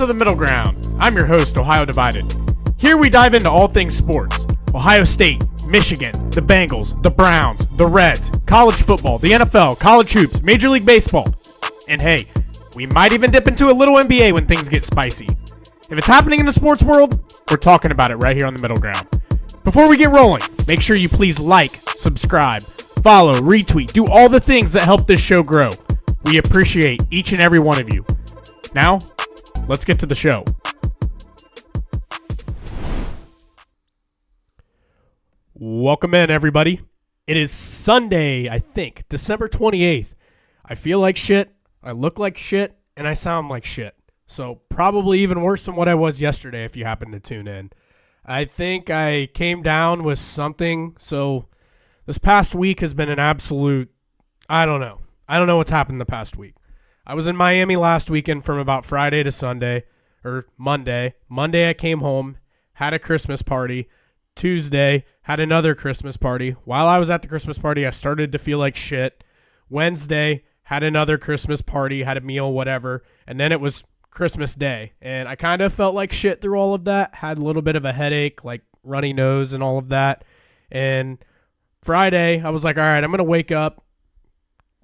to The Middle Ground. I'm your host, Ohio Divided. Here we dive into all things sports. Ohio State, Michigan, the Bengals, the Browns, the Reds, college football, the NFL, college hoops, Major League Baseball. And hey, we might even dip into a little NBA when things get spicy. If it's happening in the sports world, we're talking about it right here on The Middle Ground. Before we get rolling, make sure you please like, subscribe, follow, retweet, do all the things that help this show grow. We appreciate each and every one of you. Now, let's get to the show. Welcome in, everybody. It is Sunday, I think, December 28th. I feel like shit, I look like shit, and I sound like shit. So probably even worse than what I was yesterday if you happen to tune in. I think I came down with something, so this past week has been an absolute, I don't know what's happened the past week. I was in Miami last weekend from about Friday to Sunday, or Monday. Monday I came home, had a Christmas party. Tuesday, had another Christmas party. While I was at the Christmas party, I started to feel like shit. Wednesday, had another Christmas party, had a meal, whatever. And then it was Christmas Day. And I kind of felt like shit through all of that. Had a little bit of a headache, like runny nose and all of that. And Friday, I was like, all right, I'm going to wake up,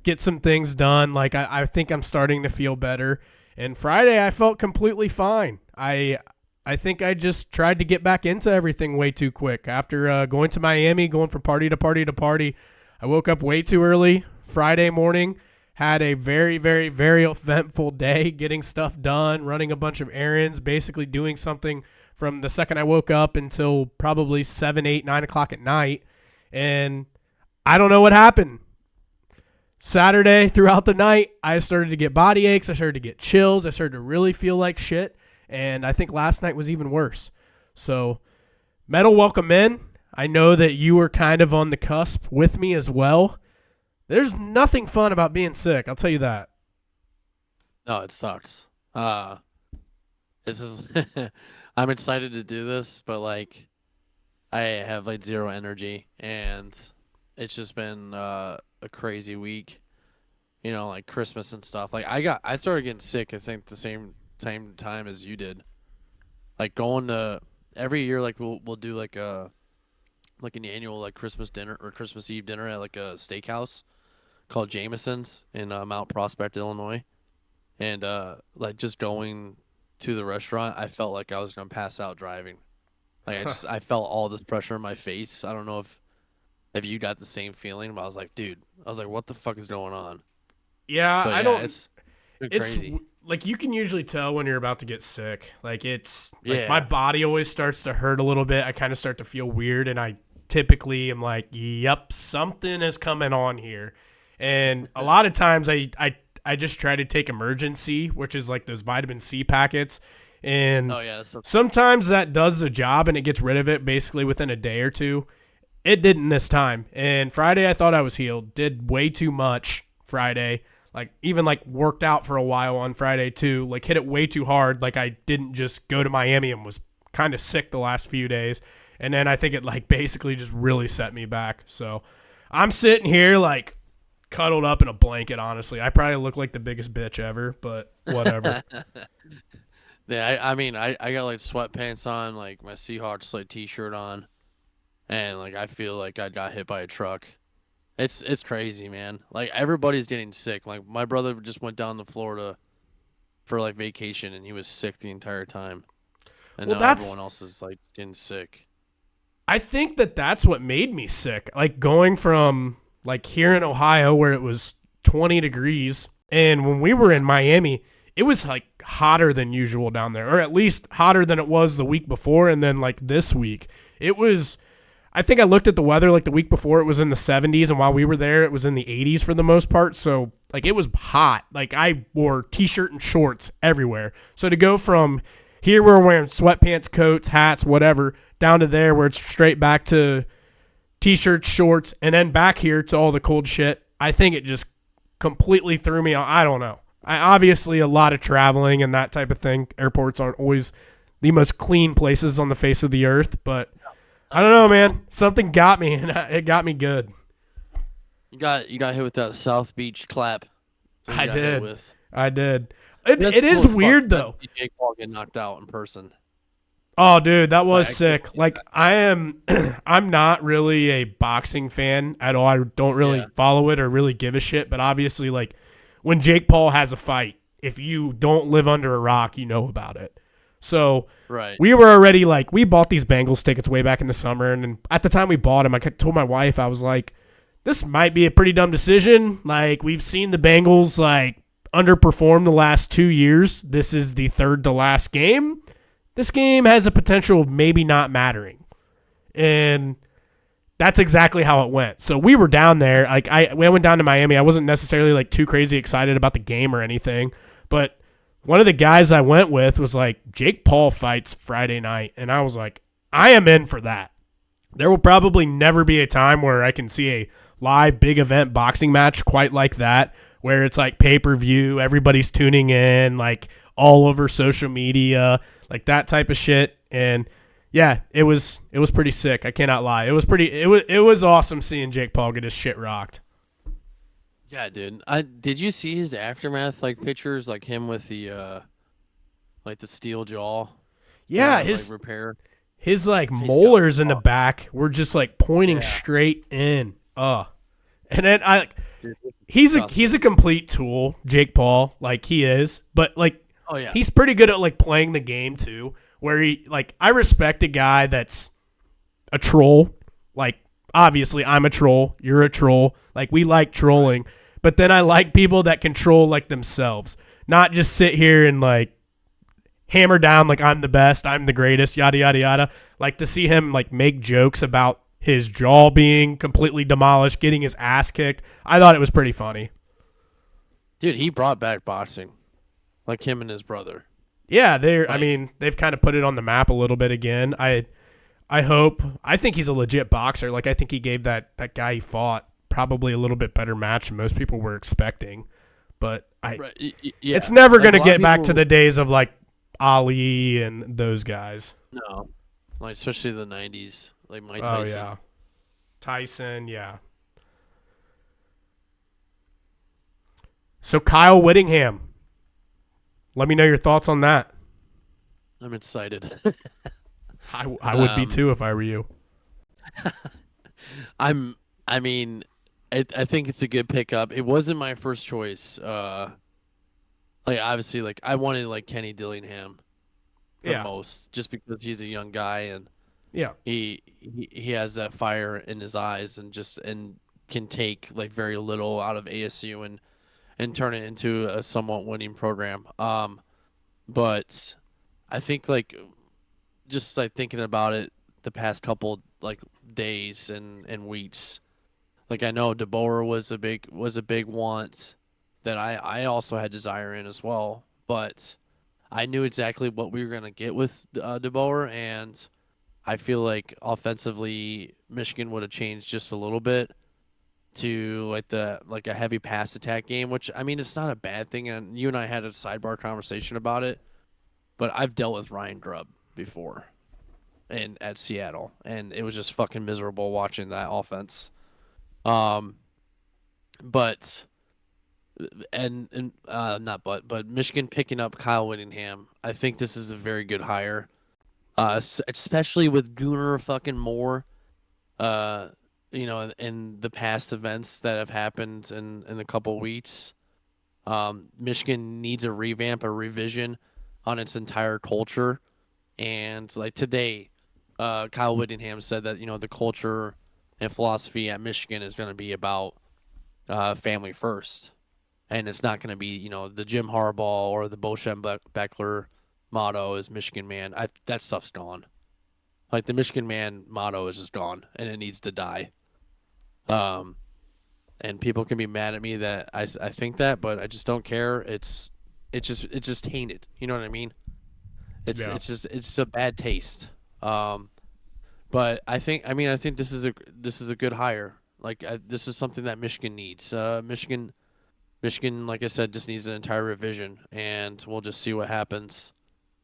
get some things done. Like, I think I'm starting to feel better. And Friday, I felt completely fine. I think I just tried to get back into everything way too quick. After going to Miami, going from party to party to party, I woke up way too early Friday morning, had a very, very, very eventful day, getting stuff done, running a bunch of errands, basically doing something from the second I woke up until probably 7, 8, 9 o'clock at night. And I don't know what happened. Saturday, throughout the night, I started to get body aches. I started to get chills. I started to really feel like shit. And I think last night was even worse. So, Metal, welcome in. I know that you were kind of on the cusp with me as well. There's nothing fun about being sick, I'll tell you that. No, it sucks. This is I'm excited to do this, but like I have like zero energy and it's just been a crazy week. You know, like Christmas and stuff. Like I started getting sick I think the same time as you did. Like going to every year, like we'll do like an annual like Christmas dinner or Christmas Eve dinner at like a steakhouse called Jameson's in Mount Prospect, Illinois. And like just going to the restaurant, I felt like I was gonna pass out driving. Like I felt all this pressure in my face. I don't know if you got the same feeling, but I was like, dude, what the fuck is going on? Yeah, but, I don't. It's crazy. Like you can usually tell when you're about to get sick. Like it's like Yeah. my body always starts to hurt a little bit. I kind of start to feel weird, and I typically am like, "Yep, something is coming on here." And a lot of times, I just try to take Emergency, which is like those vitamin C packets, and sometimes that does the job and it gets rid of it basically within a day or two. It didn't this time. And Friday, I thought I was healed. Did way too much Friday. Like, even, like, worked out for a while on Friday, too. Like, hit it way too hard. Like, I didn't just go to Miami and was kind of sick the last few days. And then I think it, like, basically just really set me back. So, I'm sitting here, like, cuddled up in a blanket, honestly. I probably look like the biggest bitch ever, but whatever. Yeah, I mean, I got, like, sweatpants on, like, my Seahawks, like, T-shirt on. And, like, I feel like I got hit by a truck. It's crazy, man. Like, everybody's getting sick. Like, my brother just went down to Florida for, like, vacation, and he was sick the entire time. And now everyone else is, like, getting sick. I think that's what made me sick. Like, going from, like, here in Ohio where it was 20 degrees, and when we were in Miami, it was, like, hotter than usual down there, or at least hotter than it was the week before, and then, like, this week. It was... I think I looked at the weather like the week before. It was in the 70s, and while we were there, it was in the 80s for the most part. So, like, it was hot. Like, I wore T-shirt and shorts everywhere. So to go from here where we're wearing sweatpants, coats, hats, whatever, down to there where it's straight back to T-shirts, shorts, and then back here to all the cold shit, I think it just completely threw me off. I don't know. Obviously, a lot of traveling and that type of thing. Airports aren't always the most clean places on the face of the earth, but... I don't know, man. Something got me, and it got me good. You got hit with that South Beach clap. I did. That's It cool is as fuck. weird That though. Jake Paul get knocked out in person. Oh, dude, that was Like I can't sick. believe Like that. I am, I'm not really a boxing fan at all. I don't really Yeah. follow it or really give a shit. But obviously, like when Jake Paul has a fight, if you don't live under a rock, you know about it. So Right. we were already like, we bought these Bengals tickets way back in the summer, and then at the time we bought them, I told my wife, I was like, this might be a pretty dumb decision. Like we've seen the Bengals like underperform the last 2 years. This is the third to last game. This game has a potential of maybe not mattering. And that's exactly how it went. So we were down there. Like we went down to Miami. I wasn't necessarily like too crazy excited about the game or anything, but one of the guys I went with was like, Jake Paul fights Friday night, and I was like, I am in for that. There will probably never be a time where I can see a live big event boxing match quite like that, where it's like pay-per-view, everybody's tuning in, like all over social media, like that type of shit. And yeah, it was pretty sick. I cannot lie. It was awesome seeing Jake Paul get his shit rocked. Yeah, dude. Did you see his aftermath like pictures, like him with the steel jaw Yeah, like repair? his like He's tough molars as in the fuck. back were just like pointing Yeah, straight in. And then dude, this is he's a disgusting. complete tool, Jake Paul, like he is, but like Oh yeah, he's pretty good at like playing the game too, where he like I respect a guy that's a troll. Like obviously I'm a troll, you're a troll. Like we like right. trolling, but then I like people that control like themselves, not just sit here and like hammer down like I'm the best, I'm the greatest, yada yada yada. Like to see him like make jokes about his jaw being completely demolished, getting his ass kicked. I thought it was pretty funny. Dude, he brought back boxing, like him and his brother. Yeah, I Like, mean, they've kind of put it on the map a little bit again. I think he's a legit boxer. Like I think he gave that guy he fought probably a little bit better match than most people were expecting. But right? it's Yeah, never like going a to lot of get back to people. the days of like Ali and those guys. No, like especially the '90s, like Mike Oh Tyson. yeah. Tyson, yeah. So Kyle Whittingham, let me know your thoughts on that. I'm excited. I would be um, too if I were you. I'm. I mean, I think it's a good pickup. It wasn't my first choice. Like obviously, like I wanted like Kenny Dillingham the Yeah. most, just because he's a young guy and Yeah. he has that fire in his eyes and can take like very little out of ASU and turn it into a somewhat winning program. But I think like just like thinking about it the past couple like days and weeks, like I know DeBoer was a big want that I also had desire in as well, but I knew exactly what we were gonna get with DeBoer, and I feel like offensively Michigan would have changed just a little bit to like a heavy pass attack game, which I mean it's not a bad thing, and you and I had a sidebar conversation about it, but I've dealt with Ryan Grubb before and at Seattle, and it was just fucking miserable watching that offense. Um, but and not but Michigan picking up Kyle Whittingham, I think this is a very good hire. Especially with Gunnar fucking Moore. Uh, in the past events that have happened in a couple weeks, Michigan needs a revamp, a revision on its entire culture. And like today, Kyle Whittingham said that the culture and philosophy at Michigan is going to be about family first, and it's not going to be the Jim Harbaugh or the Bo Beckler motto is Michigan man. That stuff's gone. Like the Michigan man motto is just gone, and it needs to die. Um, and people can be mad at me that I think that, but I just don't care. It's just tainted. You know what I mean? It's Yeah. it's just it's a bad taste. Um, but I think this is a good hire. Like this is something that Michigan needs. Michigan, like I said, just needs an entire revision, and we'll just see what happens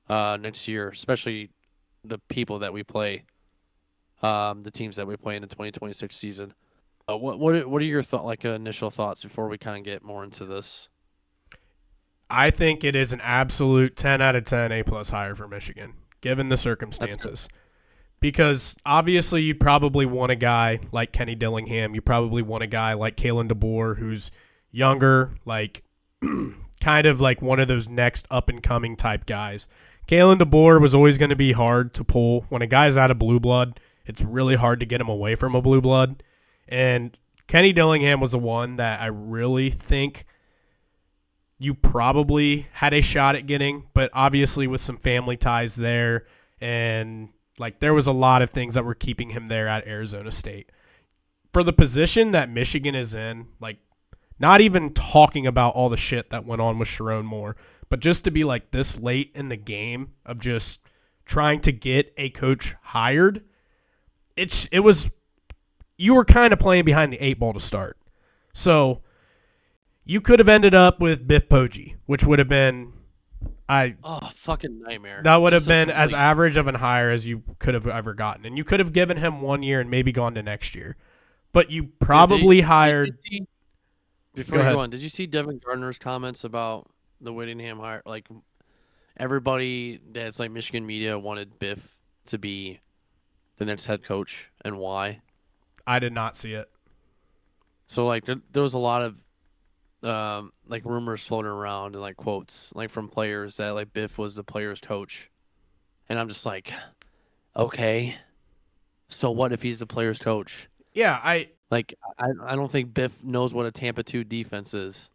next year, especially the people that we play, the teams that we play in the 2026 season. What are your initial thoughts before we kind of get more into this? I think it is an absolute 10 out of 10 A+ hire for Michigan, given the That's good. circumstances. Because obviously you probably want a guy like Kenny Dillingham. You probably want a guy like Kalen DeBoer, who's younger, like kind of like one of those next up-and-coming type guys. Kalen DeBoer was always going to be hard to pull. When a guy's out of blue blood, it's really hard to get him away from a blue blood. And Kenny Dillingham was the one that I really think you probably had a shot at getting, but obviously with some family ties there, and like there was a lot of things that were keeping him there at Arizona State. For the position that Michigan is in, like not even talking about all the shit that went on with Sharon Moore, but just to be like this late in the game of just trying to get a coach hired, it was you were kind of playing behind the eight ball to start. So you could have ended up with Biff Poggi, which would have been fucking nightmare. that would have Just a been as complete. average of an hire as you could have ever gotten. And you could have given him 1 year and maybe gone to next year. But you probably hired. Before Go you ahead. go on, did you see Devin Gardner's comments about the Whittingham hire? Like everybody that's like Michigan media wanted Biff to be the next head coach, and why? I did not see it. So like there was a lot of like rumors floating around and like quotes like from players that like Biff was the player's coach, and I'm just like, okay, so what if he's the player's coach? Yeah, Like I don't think Biff knows what a Tampa 2 defense is.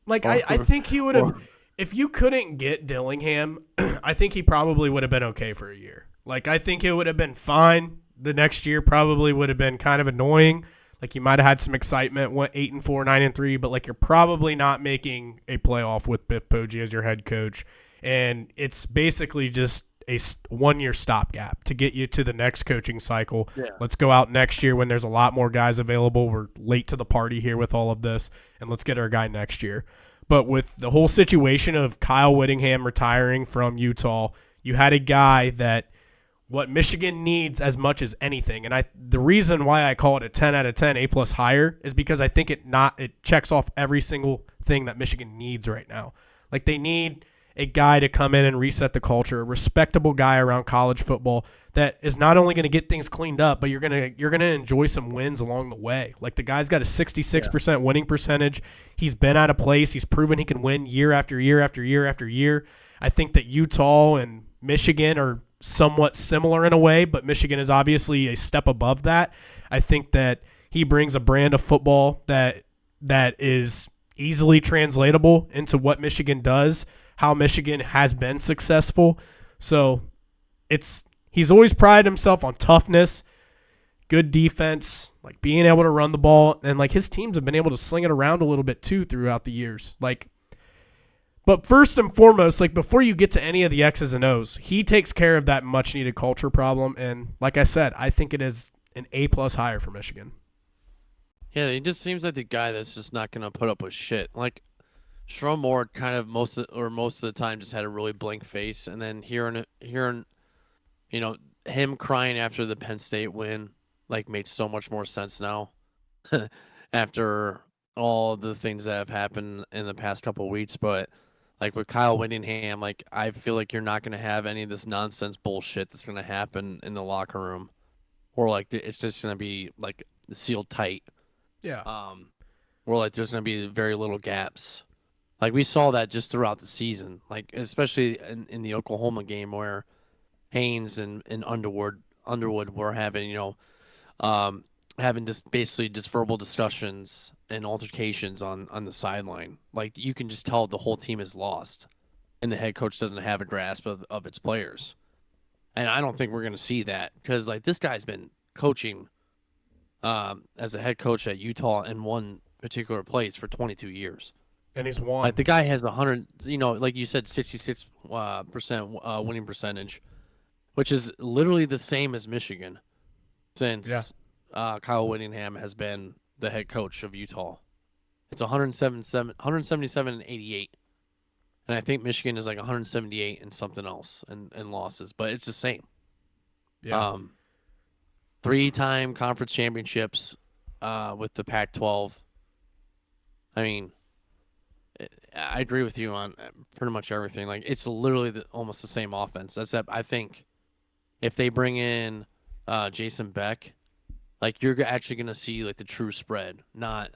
I Or, think he would have, or if you couldn't get Dillingham, I think he probably would have been okay for a year. Like I think it would have been fine. The next year probably would have been kind of annoying. Like you might have had some excitement, went 8-4, 9-3, but like you're probably not making a playoff with Biff Poggi as your head coach, and it's basically just a 1 year stopgap to get you to the next coaching cycle. yeah, Let's go out next year when there's a lot more guys available. We're late to the party here with all of this, and let's get our guy next year. But with the whole situation of Kyle Whittingham retiring from Utah, you had a guy that what Michigan needs as much as anything. And the reason why I call it a 10 out of 10 A+ hire is because I think it checks off every single thing that Michigan needs right now. Like they need a guy to come in and reset the culture, a respectable guy around college football that is not only going to get things cleaned up, but you're going to enjoy some wins along the way. Like the guy's got a 66% winning percentage. He's been at a place, he's proven he can win year after year after year after year. I think that Utah and Michigan are somewhat similar in a way, but Michigan is obviously a step above that. I think that he brings a brand of football that is easily translatable into what Michigan does, how Michigan has been successful. So he's always prided himself on toughness, good defense, like being able to run the ball, and like his teams have been able to sling it around a little bit too throughout the years. But first and foremost, like before you get to any of the X's and O's, he takes care of that much needed culture problem. And like I said, I think it is an A+ hire for Michigan. yeah, he just seems like the guy that's just not gonna put up with shit. Like Sharon Moore kind of most of the time just had a really blank face, and then hearing him crying after the Penn State win like made so much more sense now after all the things that have happened in the past couple of weeks. But like with Kyle Whittingham, like I feel like you're not going to have any of this nonsense bullshit that's going to happen in the locker room, or like it's just going to be like sealed tight. Yeah. Or like there's going to be very little gaps. Like we saw that just throughout the season, like especially in the Oklahoma game where Haynes and Underwood were having having just basically just verbal discussions and altercations on the sideline. Like you can just tell the whole team is lost, and the head coach doesn't have a grasp of its players. And I don't think we're going to see that because like this guy's been coaching as a head coach at Utah in one particular place for 22 years. And he's won. Like the guy has 100, like you said, 66% winning percentage, which is literally the same as Michigan since Kyle Whittingham has been the head coach of Utah. It's 177 and 88. And I think Michigan is like 178 and something else and losses, but it's the same. Yeah. 3-time conference championships with the Pac-12. I mean, I agree with you on pretty much everything. Like it's literally almost the same offense. Except I think if they bring in Jason Beck, like you're actually gonna see like the true spread, not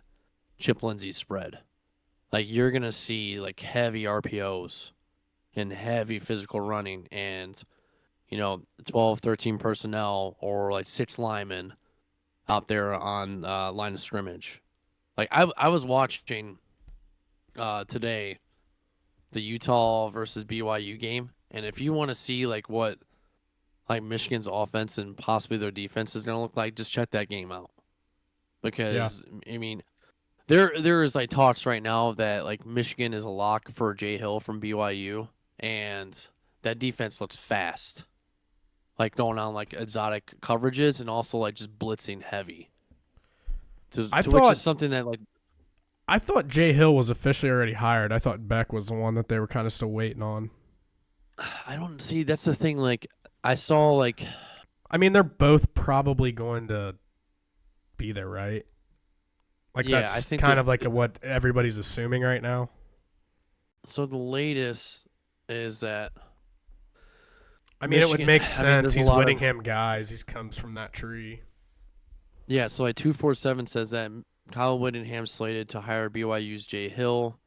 Chip Lindsey's spread. Like you're gonna see like heavy RPOs and heavy physical running, and 12, 13 personnel or like 6 linemen out there on line of scrimmage. Like I was watching today the Utah versus BYU game, and if you want to see like what like Michigan's offense and possibly their defense is going to look like, just check that game out. Yeah. Because I mean, there is like talks right now that like Michigan is a lock for Jay Hill from BYU, and that defense looks fast, like going on like exotic coverages and also like just blitzing heavy. Which is something that like I thought Jay Hill was officially already hired. I thought Beck was the one that they were kind of still waiting on. I don't see. That's the thing. Like I saw like. I mean, they're both probably going to be there, right? Like yeah, that's I think kind of like what everybody's assuming right now. So the latest is that. I mean, Michigan, it would make sense. He's Whittingham guys. He comes from that tree. Yeah, so like 247 says that Kyle Whittingham slated to hire BYU's Jay Hill.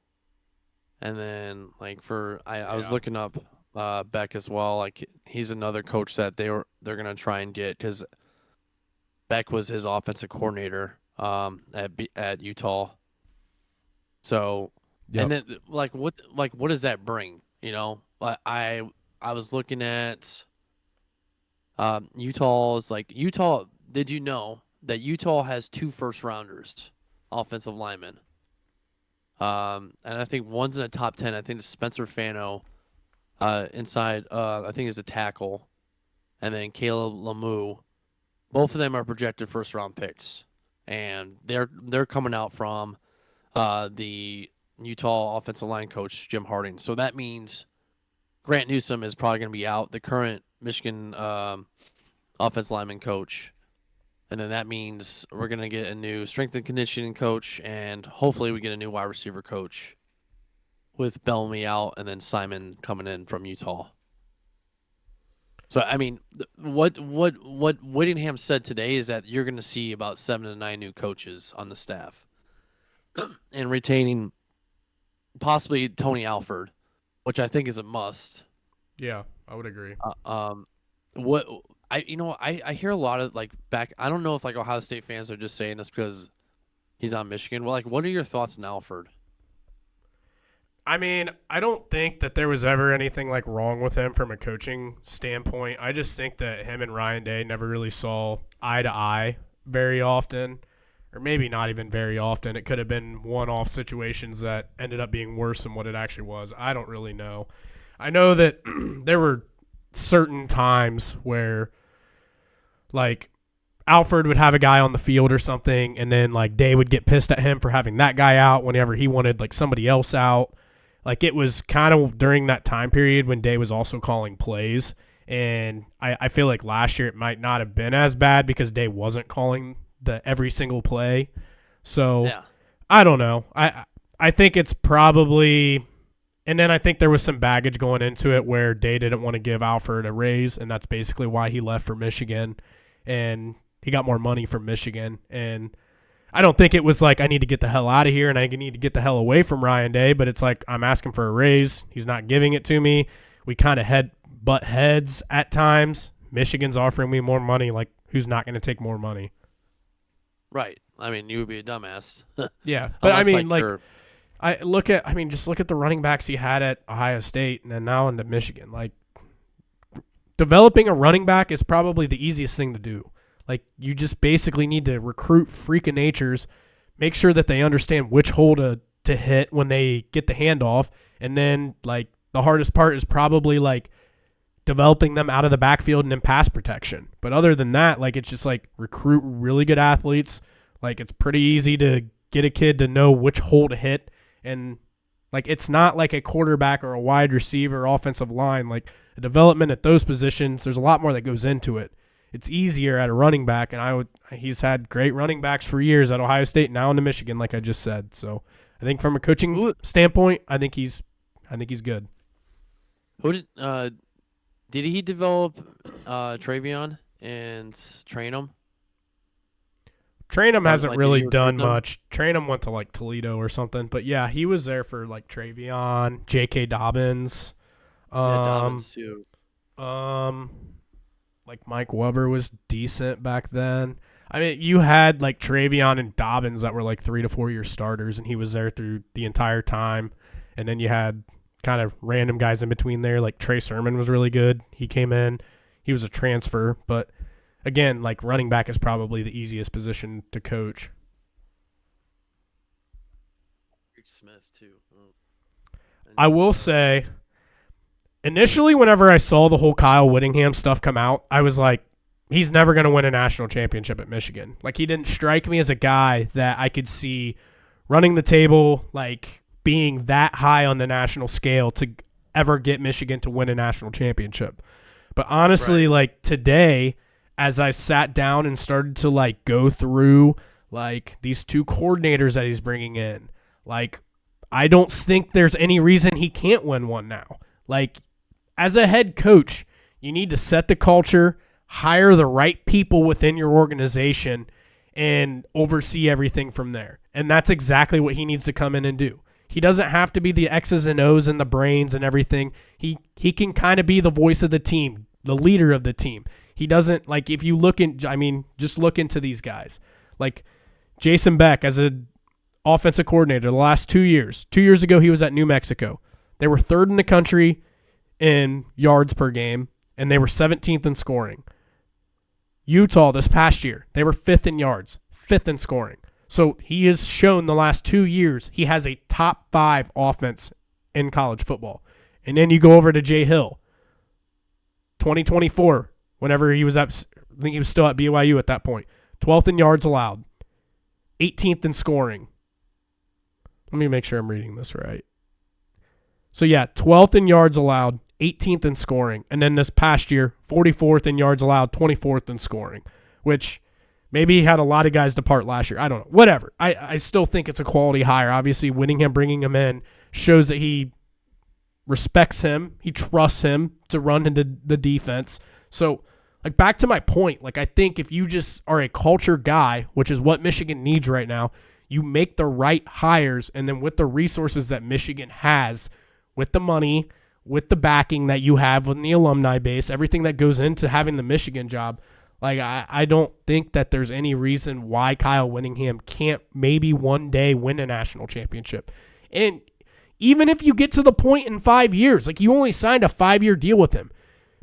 And then like I was looking up Beck as well. Like he's another coach that they're gonna try and get because Beck was his offensive coordinator at Utah. So and then like what does that bring? I was looking at Utah's like Utah. Did you know that Utah has 2 first-rounders, offensive linemen? And I think one's in the top 10. I think it's Spencer Fano, inside. I think is a tackle, and then Caleb Lemieux. Both of them are projected first-round picks, and they're coming out from the Utah offensive line coach Jim Harding. So that means Grant Newsome is probably going to be out. The current Michigan offensive lineman coach. And then that means we're going to get a new strength and conditioning coach, and hopefully we get a new wide receiver coach with Bellamy out and then Simon coming in from Utah. So, I mean, what Whittingham said today is that you're going to see about 7 to 9 new coaches on the staff and retaining possibly Tony Alford, which I think is a must. Yeah, I would agree. I hear a lot of like back. I don't know if like Ohio State fans are just saying this because he's on Michigan. Well, like, what are your thoughts on Alford? I mean, I don't think that there was ever anything like wrong with him from a coaching standpoint. I just think that him and Ryan Day never really saw eye to eye very often, or maybe not even very often. It could have been one-off situations that ended up being worse than what it actually was. I don't really know. I know that there were certain times where like Alford would have a guy on the field or something, and then like Day would get pissed at him for having that guy out whenever he wanted like somebody else out. Like it was kind of during that time period when Day was also calling plays, and I feel like last year it might not have been as bad because Day wasn't calling the every single play. So yeah. I don't know. I think it's probably. And then I think there was some baggage going into it where Day didn't want to give Alford a raise, and that's basically why he left for Michigan. And he got more money from Michigan. And I don't think it was like I need to get the hell out of here and I need to get the hell away from Ryan Day, but it's like I'm asking for a raise. He's not giving it to me. We kind of butt heads at times. Michigan's offering me more money. Like, who's not going to take more money? Right. I mean, you would be a dumbass. Yeah. But I mean, just look at the running backs he had at Ohio State and then now into Michigan. Like, developing a running back is probably the easiest thing to do. Like, you just basically need to recruit freak of natures, make sure that they understand which hole to hit when they get the handoff, and then, like, the hardest part is probably, like, developing them out of the backfield and in pass protection. But other than that, like, it's just, like, recruit really good athletes. Like, it's pretty easy to get a kid to know which hole to hit. And, like, it's not like a quarterback or a wide receiver or offensive line. Like, the development at those positions, there's a lot more that goes into it. It's easier at a running back, and he's had great running backs for years at Ohio State, now into Michigan, like I just said. So I think from a coaching Who standpoint, I think he's good. who did he develop Travion and train him? Trainum hasn't Did really he recruit done them? much. Trainum went to like Toledo or something, but yeah, he was there for like Travion, J.K. Dobbins, Yeah, um, Dobbins too. um, like Mike Weber was decent back then. I mean, you had like Travion and Dobbins that were like 3 to 4 year starters, and he was there through the entire time. And then you had kind of random guys in between there, like Trey Sermon was really good. He came in, he was a transfer, but again, like running back is probably the easiest position to coach. Rick Smith too. Oh, I I didn't know will that. say, initially, whenever I saw the whole Kyle Whittingham stuff come out, I was like, he's never going to win a national championship at Michigan. Like, he didn't strike me as a guy that I could see running the table, like, being that high on the national scale to ever get Michigan to win a national championship. But honestly, Right. like, today, as I sat down and started to, like, go through, like, these two coordinators that he's bringing in, like, I don't think there's any reason he can't win one now. Like, as a head coach, you need to set the culture, hire the right people within your organization, and oversee everything from there. And that's exactly what he needs to come in and do. He doesn't have to be the X's and O's and the brains and everything. He can kind of be the voice of the team, the leader of the team. He doesn't, like, if you look in, I mean, just look into these guys. Like Jason Beck as a offensive coordinator the last 2 years. 2 years ago, he was at New Mexico. They were third in the country in yards per game, and they were 17th in scoring. Utah this past year, they were fifth in yards, fifth in scoring. So he has shown the last 2 years he has a top 5 offense in college football. And then you go over to Jay Hill, 2024, whenever he was at, I think he was still at BYU at that point, 12th in yards allowed, 18th in scoring. Let me make sure I'm reading this right. So yeah, 12th in yards allowed, 18th in scoring, and then this past year, 44th in yards allowed, 24th in scoring, which maybe he had a lot of guys depart last year. I don't know. Whatever. I still think it's a quality hire. Obviously, Whittingham, bringing him in, shows that he respects him. He trusts him to run into the defense. So, like, back to my point, like, I think if you just are a culture guy, which is what Michigan needs right now, you make the right hires, and then with the resources that Michigan has, with the money, with the backing that you have in the alumni base, everything that goes into having the Michigan job, like, I don't think that there's any reason why Kyle Whittingham can't maybe one day win a national championship. And even if you get to the point in 5 years, like, you only signed a 5-year deal with him.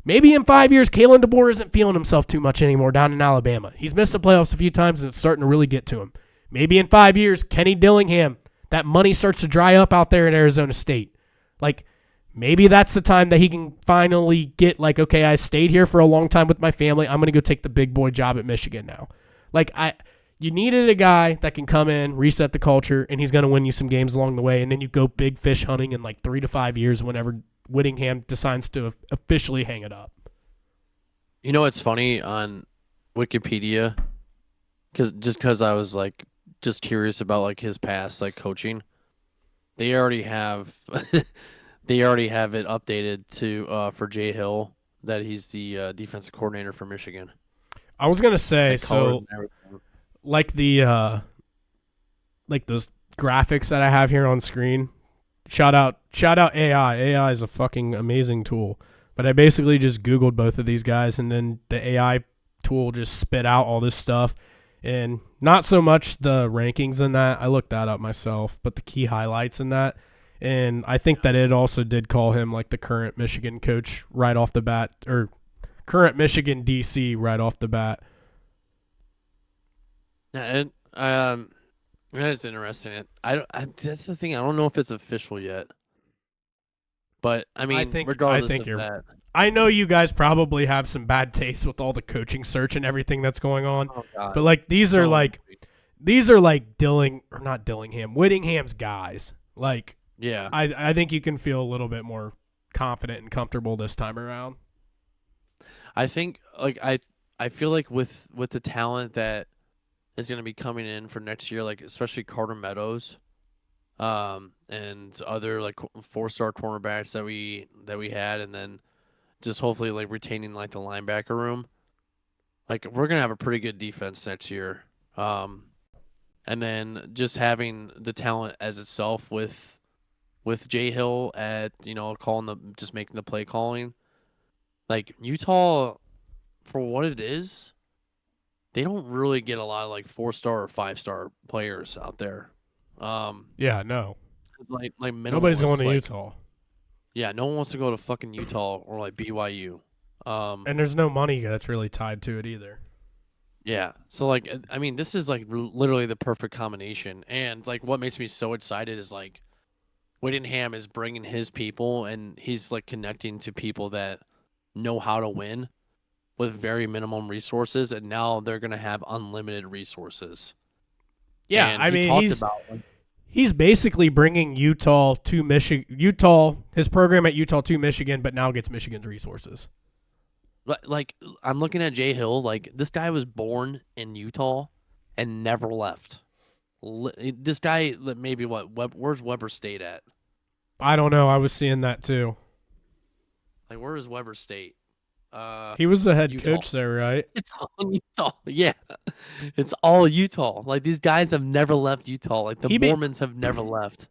Maybe in 5 years, Kalen DeBoer isn't feeling himself too much anymore down in Alabama. He's missed the playoffs a few times, and it's starting to really get to him. Maybe in 5 years, Kenny Dillingham, that money starts to dry up out there in Arizona State. Like, maybe that's the time that he can finally get, like, okay, I stayed here for a long time with my family. I'm going to go take the big boy job at Michigan now. Like, you needed a guy that can come in, reset the culture, and he's going to win you some games along the way, and then you go big fish hunting in like 3 to 5 years whenever Whittingham decides to officially hang it up. You know what's funny on Wikipedia? Because I was like just curious about like his past like coaching. They already have they already have it updated to for Jay Hill that he's the defensive coordinator for Michigan. I was going to say, Like colored so and everything. like like those graphics that I have here on screen, shout out AI. AI is a fucking amazing tool. But I basically just Googled both of these guys, and then the AI tool just spit out all this stuff. And not so much the rankings in that. I looked that up myself, but the key highlights in that. And I think that it also did call him like the current Michigan coach right off the bat, or current Michigan DC right off the bat. Yeah, that's interesting. That's the thing. I don't know if it's official yet. But I mean, I regardless think of you're. that. I know you guys probably have some bad taste with all the coaching search and everything that's going on, Oh God. but like So these are like not Dillingham, Whittingham's guys. Like, yeah. I think you can feel a little bit more confident and comfortable this time around. I think like I feel like with the talent that is going to be coming in for next year, like especially Carter Meadows, and other like 4-star cornerbacks that we had, and then just hopefully like retaining like the linebacker room. Like we're gonna have a pretty good defense next year. Um, and then just having the talent as itself with Jay Hill at calling the just making the play calling. Like Utah, for what it is, they don't really get a lot of like 4-star or 5-star players out there. Um, Yeah, no. it's like Nobody's going minimalist. to Like Utah. yeah, no one wants to go to fucking Utah or like BYU. And there's no money that's really tied to it either. Yeah. So like I mean, this is like literally the perfect combination. And like what makes me so excited is like Whittingham is bringing his people and he's like connecting to people that know how to win with very minimum resources, and now they're going to have unlimited resources. Yeah, And I he mean talked about like, he's basically bringing Utah to Michigan. Utah, his program at Utah to Michigan, but now gets Michigan's resources. like I'm looking at Jay Hill, like this guy was born in Utah and never left. This guy maybe where's Weber State at? I don't know. I was seeing that too. Like where is Weber State? He was the head Utah. coach there, right? It's all Utah. Yeah. It's all Utah. Like these guys have never left Utah. Like the He be, Mormons have never left.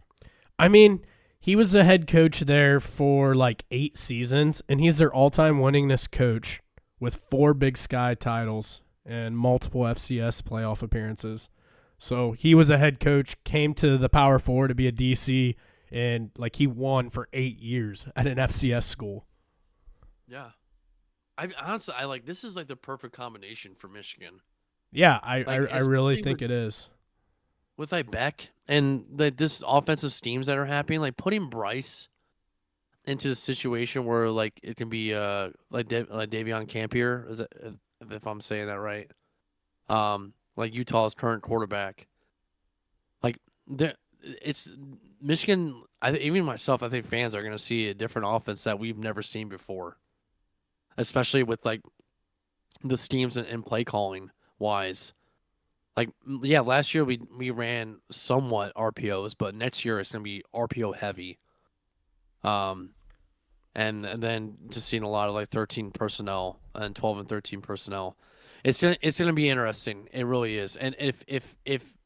I mean, he was the head coach there for like 8 seasons, and he's their all-time winningest coach with 4 Big Sky titles and multiple FCS playoff appearances. So he was a head coach, came to the Power Four to be a DC, and like he won for 8 years at an FCS school. Yeah. I honestly, I like this is like the perfect combination for Michigan. Yeah, Like I really especially think it is. with like Beck and this offensive schemes that are happening, like putting Bryce into a situation where like it can be like like Davion Campier, is it, if I'm saying that right? Like Utah's current quarterback. Like there, it's Michigan. Even myself, I think fans are going to see a different offense that we've never seen before, especially with like the schemes and play calling wise. Like yeah, last year we ran somewhat RPOs, but next year it's gonna be RPO heavy. Um, and then just seeing a lot of like 13 personnel and 12 and 13 personnel. It's gonna be interesting. It really is. And if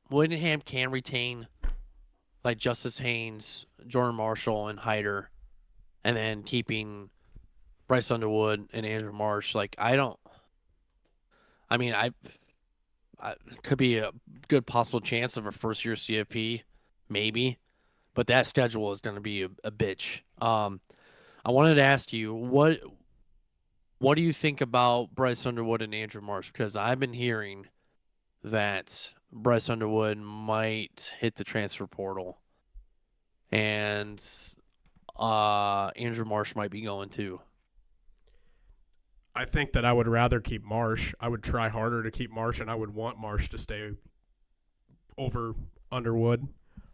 Whittingham can retain like Justice Haynes, Jordan Marshall, and Hyder, and then keeping Bryce Underwood and Andrew Marsh, like I don't. I mean, could be a good possible chance of a first year CFP, maybe, but that schedule is going to be a bitch. I wanted to ask you what do you think about Bryce Underwood and Andrew Marsh? Because I've been hearing that Bryce Underwood might hit the transfer portal, and Andrew Marsh might be going too. I think that I would rather keep Marsh. I would try harder to keep Marsh, and I would want Marsh to stay over Underwood.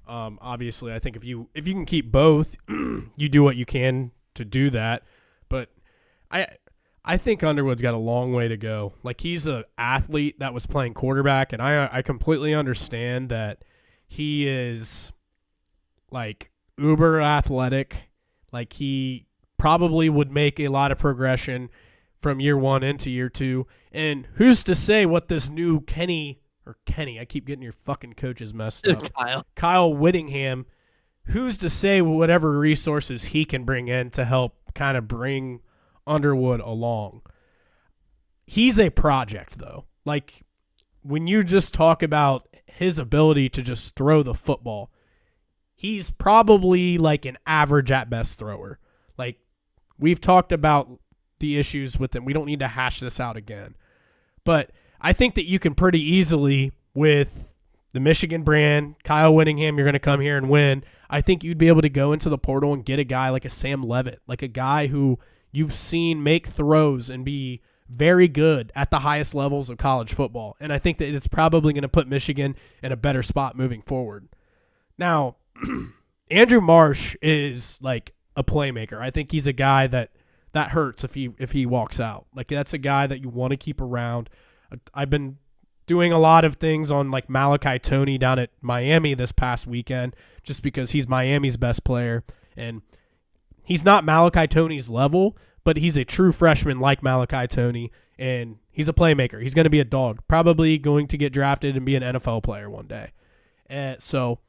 Obviously, I think if you can keep both, you do what you can to do that. But I think Underwood's got a long way to go. Like he's an athlete that was playing quarterback, and I completely understand that he is like uber athletic. Like he probably would make a lot of progression from year 1 into year 2. And who's to say what this new Kenny, I keep getting your fucking coaches messed up. Kyle Whittingham, who's to say whatever resources he can bring in to help kind of bring Underwood along. He's a project though. Like when you just talk about his ability to just throw the football, he's probably like an average at best thrower. Like we've talked about the issues with him. We don't need to hash this out again. But I think that you can pretty easily, with the Michigan brand, Kyle Whittingham, you're going to come here and win. I think you'd be able to go into the portal and get a guy like a Sam Levitt, like a guy who you've seen make throws and be very good at the highest levels of college football. And I think that it's probably going to put Michigan in a better spot moving forward. Now, Andrew Marsh is like a playmaker. I think he's a guy that hurts if he walks out. Like that's a guy that you want to keep around. I've been doing a lot of things on like Malachi Tony down at Miami this past weekend, just because he's Miami's best player. And he's not Malachi Tony's level, but he's a true freshman like Malachi Tony, and he's a playmaker. He's going to be a dog, probably going to get drafted and be an NFL player one day. And so,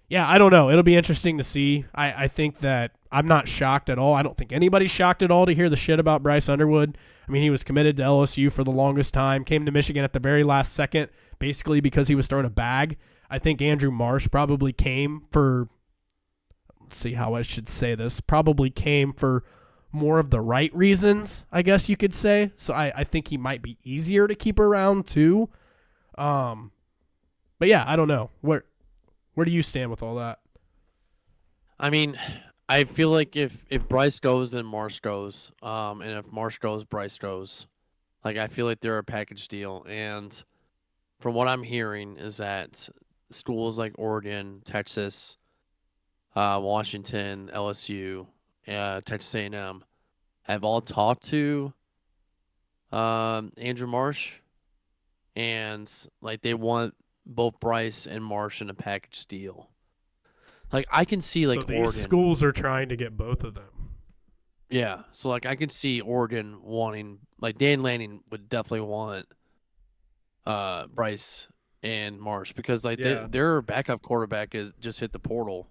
yeah, I don't know. It'll be interesting to see. I think that I'm not shocked at all. I don't think anybody's shocked at all to hear the shit about Bryce Underwood. I mean, he was committed to LSU for the longest time, came to Michigan at the very last second, basically because he was throwing a bag. I think Andrew Marsh probably came for, let's see how I should say this, probably came for more of the right reasons, I guess you could say. So I think he might be easier to keep around too. But yeah, I don't know. Where do you stand with all that? I mean, I feel like if Bryce goes, then Marsh goes. And if Marsh goes, Bryce goes. Like, I feel like they're a package deal. And from what I'm hearing is that schools like Oregon, Texas, Washington, LSU, Texas A&M have all talked to Andrew Marsh, and like they want both Bryce and Marsh in a package deal. Like I can see like so these Oregon. schools are trying to get both of them. Yeah, so like I can see Oregon wanting, like Dan Lanning would definitely want Bryce and Marsh because like their backup quarterback is just hit the portal.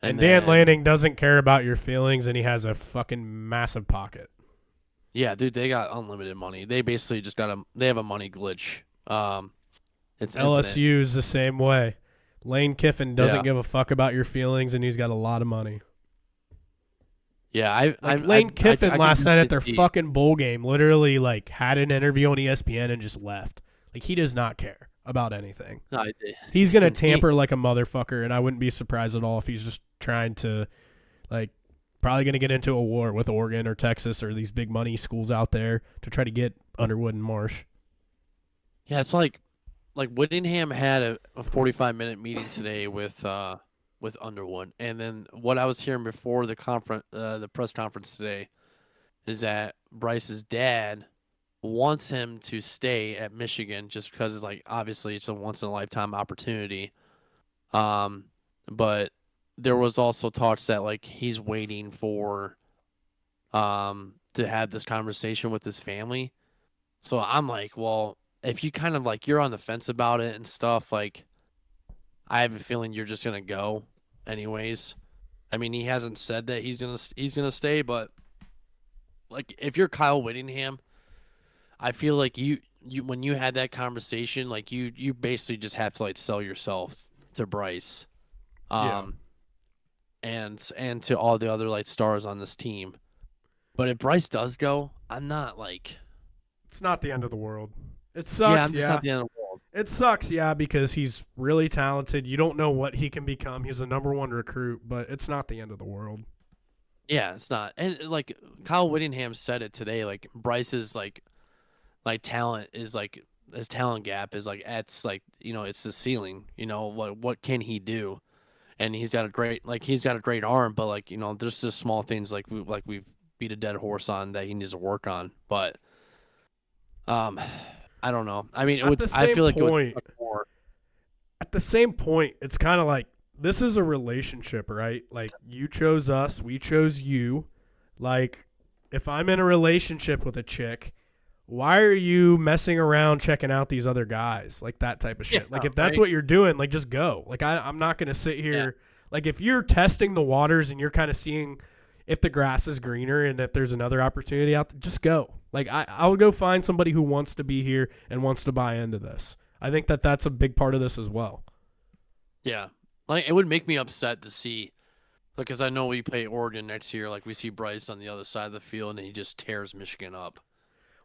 And Dan Lanning doesn't care about your feelings, and he has a fucking massive pocket. Yeah, dude, they got unlimited money. They basically just they have a money glitch. It's LSU is the same way. Lane Kiffin doesn't give a fuck about your feelings, and he's got a lot of money. Yeah, Lane Kiffin last night at their fucking bowl game literally like had an interview on ESPN and just left. Like he does not care about anything. No, he's gonna tamper like a motherfucker, and I wouldn't be surprised at all if he's just trying to, like, probably gonna get into a war with Oregon or Texas or these big money schools out there to try to get Underwood and Marsh. Yeah, it's like Whittingham had a 45-minute meeting today with Underwood, and then what I was hearing before the press conference today is that Bryce's dad wants him to stay at Michigan just because it's like obviously it's a once in a lifetime opportunity. But there was also talks that like he's waiting for to have this conversation with his family. So I'm like, well, if you kind of like you're on the fence about it and stuff, like I have a feeling you're just gonna go anyways. I mean, he hasn't said that he's gonna stay, but like if you're Kyle Whittingham, I feel like you when you had that conversation, like you basically just have to like sell yourself to Bryce, and to all the other like stars on this team. But if Bryce does go, I'm not like. It's not the end of the world. It sucks. Yeah, it's not the end of the world. It sucks, yeah, because he's really talented. You don't know what he can become. He's a number one recruit, but it's not the end of the world. Yeah, it's not. And like Kyle Whittingham said it today, like Bryce's like talent is like his talent gap is like it's like, you know, it's the ceiling. You know, what can he do? And he's got a great arm, but like, you know, there's just small things like we've beat a dead horse on that he needs to work on. But I don't know. I mean, I feel like it would suck more. At the same point, it's kind of like this is a relationship, right? Like you chose us, we chose you. Like if I'm in a relationship with a chick, why are you messing around checking out these other guys? Like that type of shit. Yeah, like if that's what you're doing, like just go. Like I'm not going to sit here. Yeah. Like if you're testing the waters and you're kind of seeing if the grass is greener and if there's another opportunity out there, just go. Like I'll go find somebody who wants to be here and wants to buy into this. I think that that's a big part of this as well. Yeah. Like it would make me upset to see, because I know we play Oregon next year. Like we see Bryce on the other side of the field and he just tears Michigan up.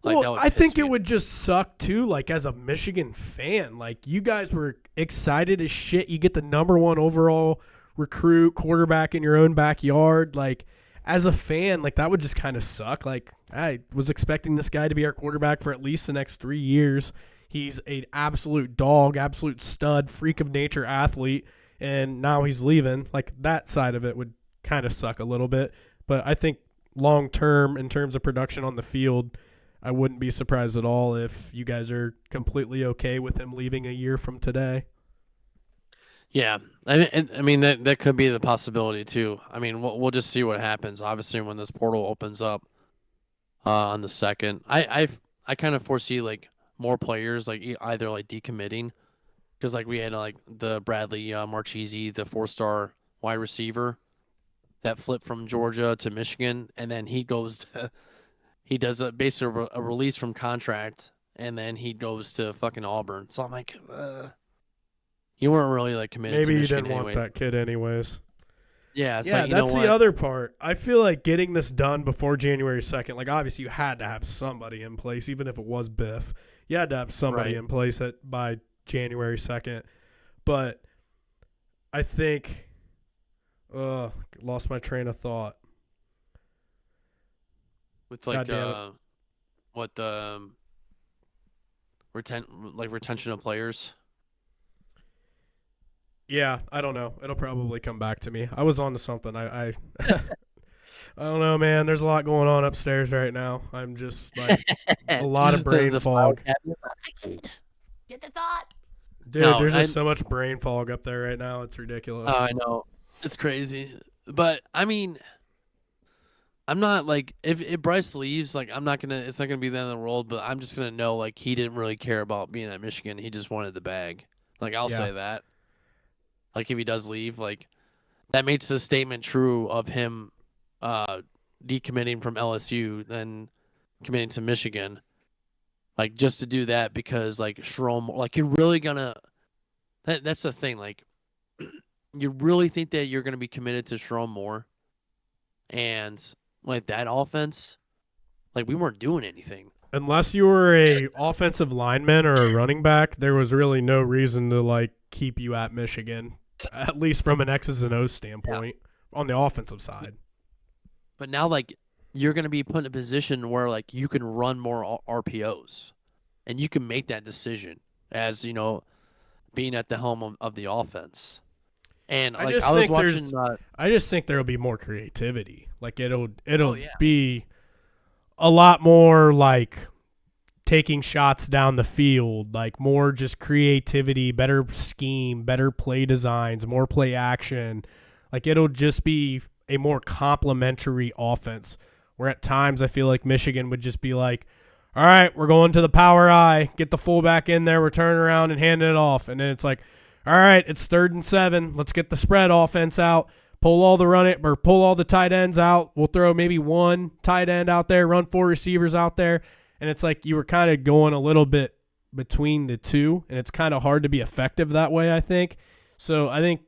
Like, well, I think it would just suck too, like as a Michigan fan. Like you guys were excited as shit. You get the number one overall recruit quarterback in your own backyard. Like as a fan, like that would just kind of suck. Like I was expecting this guy to be our quarterback for at least the next 3 years. He's an absolute dog, absolute stud, freak of nature athlete, and now he's leaving. Like that side of it would kind of suck a little bit. But I think long term, in terms of production on the field, I wouldn't be surprised at all if you guys are completely okay with him leaving a year from today. Yeah, I mean that could be the possibility too. I mean, we'll just see what happens. Obviously, when this portal opens up on the second, I kind of foresee like more players like either like decommitting because like we had like the Bradley Marchese, the 4-star wide receiver that flipped from Georgia to Michigan, and then he goes to he does basically a release from contract, and then he goes to fucking Auburn. So I'm like, you weren't really like committed to Maybe you Michigan didn't want anyway. that kid anyways. Yeah, it's Yeah, like you know that's the what? other part. I feel like getting this done before January 2nd, like obviously you had to have somebody in place, even if it was Biff. You had to have somebody Right. in place by January 2nd. But I think, lost my train of thought. With God like damn it. what the retention of players. Yeah, I don't know. It'll probably come back to me. I was on to something. I I don't know, man. There's a lot going on upstairs right now. I'm just like a lot of brain The file fog. cabinet. Get the thought. Dude, No, there's just so much brain fog up there right now. It's ridiculous. I know it's crazy, but I mean, I'm not like if Bryce leaves, like I'm not gonna. It's not gonna be the end of the world, but I'm just gonna know like he didn't really care about being at Michigan. He just wanted the bag. Like I'll Yeah. say that. Like if he does leave, like that makes the statement true of him uh decommitting from LSU, then committing to Michigan. Like just to do that because like Schromm, like you're really gonna. That's the thing. Like you really think that you're gonna be committed to Schromm more, and like that offense, like we weren't doing anything. Unless you were a offensive lineman or a running back, there was really no reason to like keep you at Michigan, at least from an X's and O's Yeah. standpoint on the offensive side. But now like you're gonna be put in a position where like you can run more RPOs, and you can make that decision as being at the helm of the offense. And I like just I was think watching. there'll be more creativity. Like it'll Oh it'll yeah. be a lot more like taking shots down the field, like more just creativity, better scheme, better play designs, more play action. Like it'll just be a more complementary offense. Where at times I feel like Michigan would just be like, all right, we're going to the power I, get the fullback in there, we're turning around and handing it off. And then it's like, all right, it's 3rd and 7. Let's get the spread offense out. Pull all the tight ends out. We'll throw maybe one tight end out there, run 4 receivers out there. And it's like you were kind of going a little bit between the two, and it's kind of hard to be effective that way, I think. So I think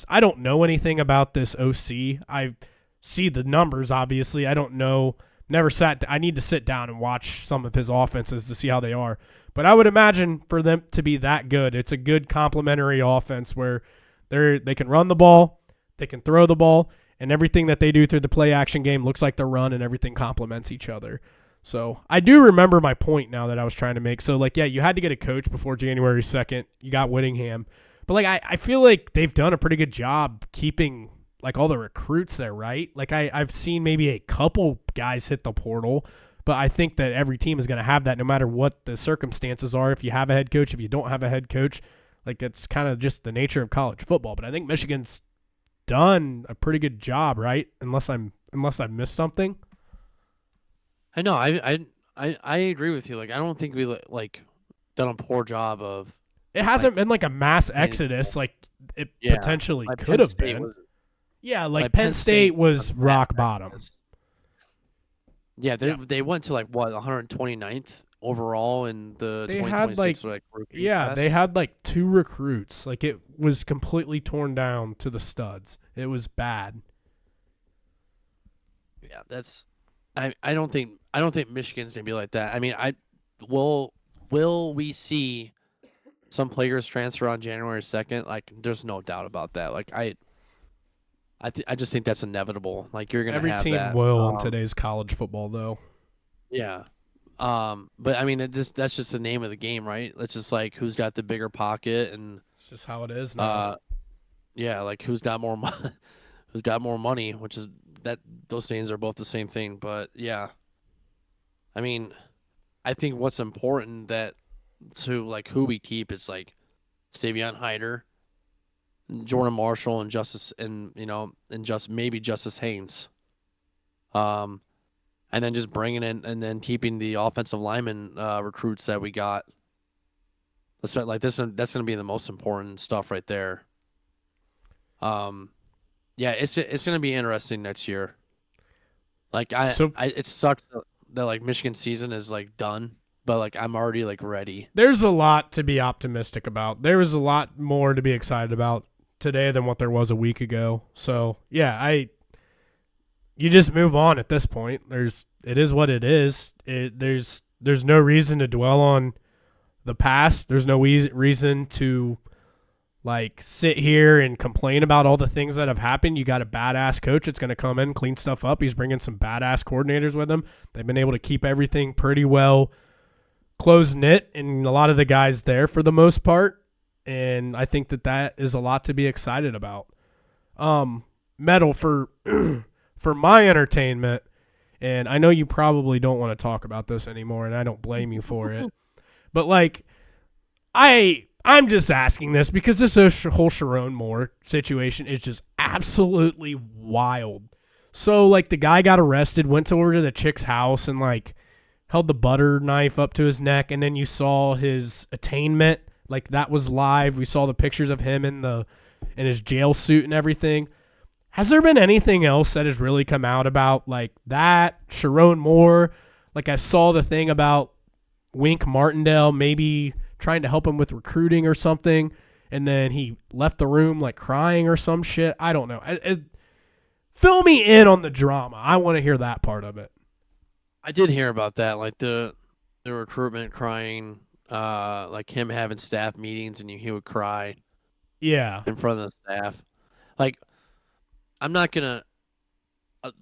I don't know anything about this OC. I see the numbers, obviously. I don't know. I need to sit down and watch some of his offenses to see how they are. But I would imagine for them to be that good, it's a good complementary offense where they can run the ball, they can throw the ball, and everything that they do through the play action game looks like the run, and everything complements each other. So I do remember my point now that I was trying to make. So like, yeah, you had to get a coach before January 2nd. You got Whittingham. But like I feel like they've done a pretty good job keeping like all the recruits there, right? Like I've seen maybe a couple guys hit the portal, but I think that every team is going to have that no matter what the circumstances are. If you have a head coach, if you don't have a head coach, like it's kind of just the nature of college football. But I think Michigan's done a pretty good job, right? Unless I missed something. I know. I agree with you. Like I don't think we like done a poor job of. It hasn't been like a mass Maybe. exodus like it Yeah, potentially like could Penn have State been. was. Yeah, like Penn State was a rock massive bottom. exodus. Yeah, they went to like what 129th overall in the They had 2026 like rookie they class. had like 2 recruits. Like it was completely torn down to the studs. It was bad. Yeah, that's. I don't think Michigan's gonna be like that. I mean, will we see some players transfer on January 2nd? Like, there's no doubt about that. Like I just think that's inevitable. Like you're gonna Every have team that. will in today's college football though. Yeah. But I mean, that's just the name of the game, right? It's just like who's got the bigger pocket and It's just how it is now. yeah, like who's got more who's got more money, which is that those things are both the same thing. But yeah, I mean, I think what's important that to like who we keep is like Savion Hyder, Jordan Marshall, and Justice, and just maybe Justice Haynes. Um, and then just bringing in and then keeping the offensive lineman recruits that we got. Like this, that's going to be the most important stuff right there. Yeah, it's going to be interesting next year. Like So it sucks that like Michigan season is like done, but like I'm already like ready. there's a lot to be optimistic about. There was a lot more to be excited about today than what there was a week ago. So yeah, you just move on at this point. It is what it is. There's no reason to dwell on the past. There's no reason to like sit here and complain about all the things that have happened. You got a badass coach that's going to come in, clean stuff up. He's bringing some badass coordinators with him. They've been able to keep everything pretty well close knit, and a lot of the guys there for the most part. And I think that is a lot to be excited about. Metal for for my entertainment, and I know you probably don't want to talk about this anymore, and I don't blame you for it. But like, I'm just asking this because this whole Sharon Moore situation is just absolutely wild. So like the guy got arrested, went over to the chick's house and like held the butter knife up to his neck, and then you saw his attainment, like that was live. We saw the pictures of him in his jail suit and everything. Has there been anything else that has really come out about like that? Sharon Moore, like I saw the thing about Wink Martindale maybe trying to help him with recruiting or something, and then he left the room like crying or some shit. I don't know. Fill me in on the drama. I want to hear that part of it. I did hear about that, like the recruitment crying, like him having staff meetings and he would cry Yeah. in front of the staff. Like, I'm not gonna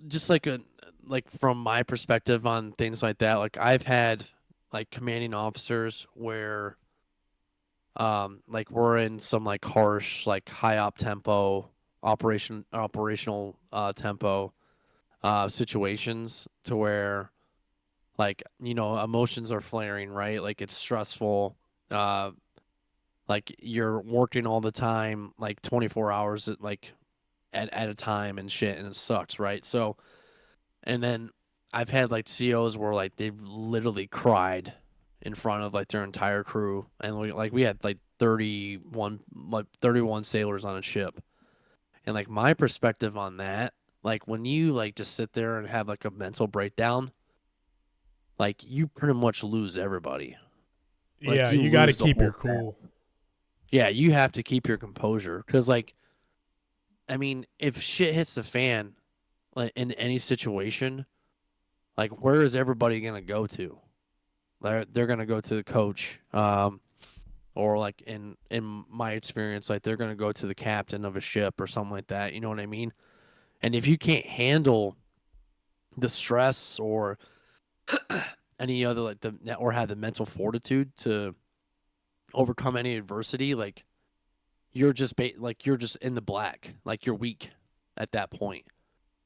just like from my perspective on things like that. Like I've had like commanding officers where, like we're in some like harsh, like high op tempo operational tempo situations to where like emotions are flaring, right? Like it's stressful, like you're working all the time, like 24 hours at a time and shit, and it sucks, right? So, and then I've had like COs where like they've literally cried in front of like their entire crew, and we had like 31 sailors on a ship, and like my perspective on that, like when you like just sit there and have like a mental breakdown, like you pretty much lose everybody. Like Yeah, you you got to lose the keep whole your staff. cool. Yeah, you have to keep your composure because, like, I mean, if shit hits the fan, like in any situation, like where is everybody gonna go to? They're gonna go to the coach, or like in my experience, like they're gonna go to the captain of a ship or something like that. You know what I mean? And if you can't handle the stress or any other like or have the mental fortitude to overcome any adversity, like you're just like you're just in the black, like you're weak at that point,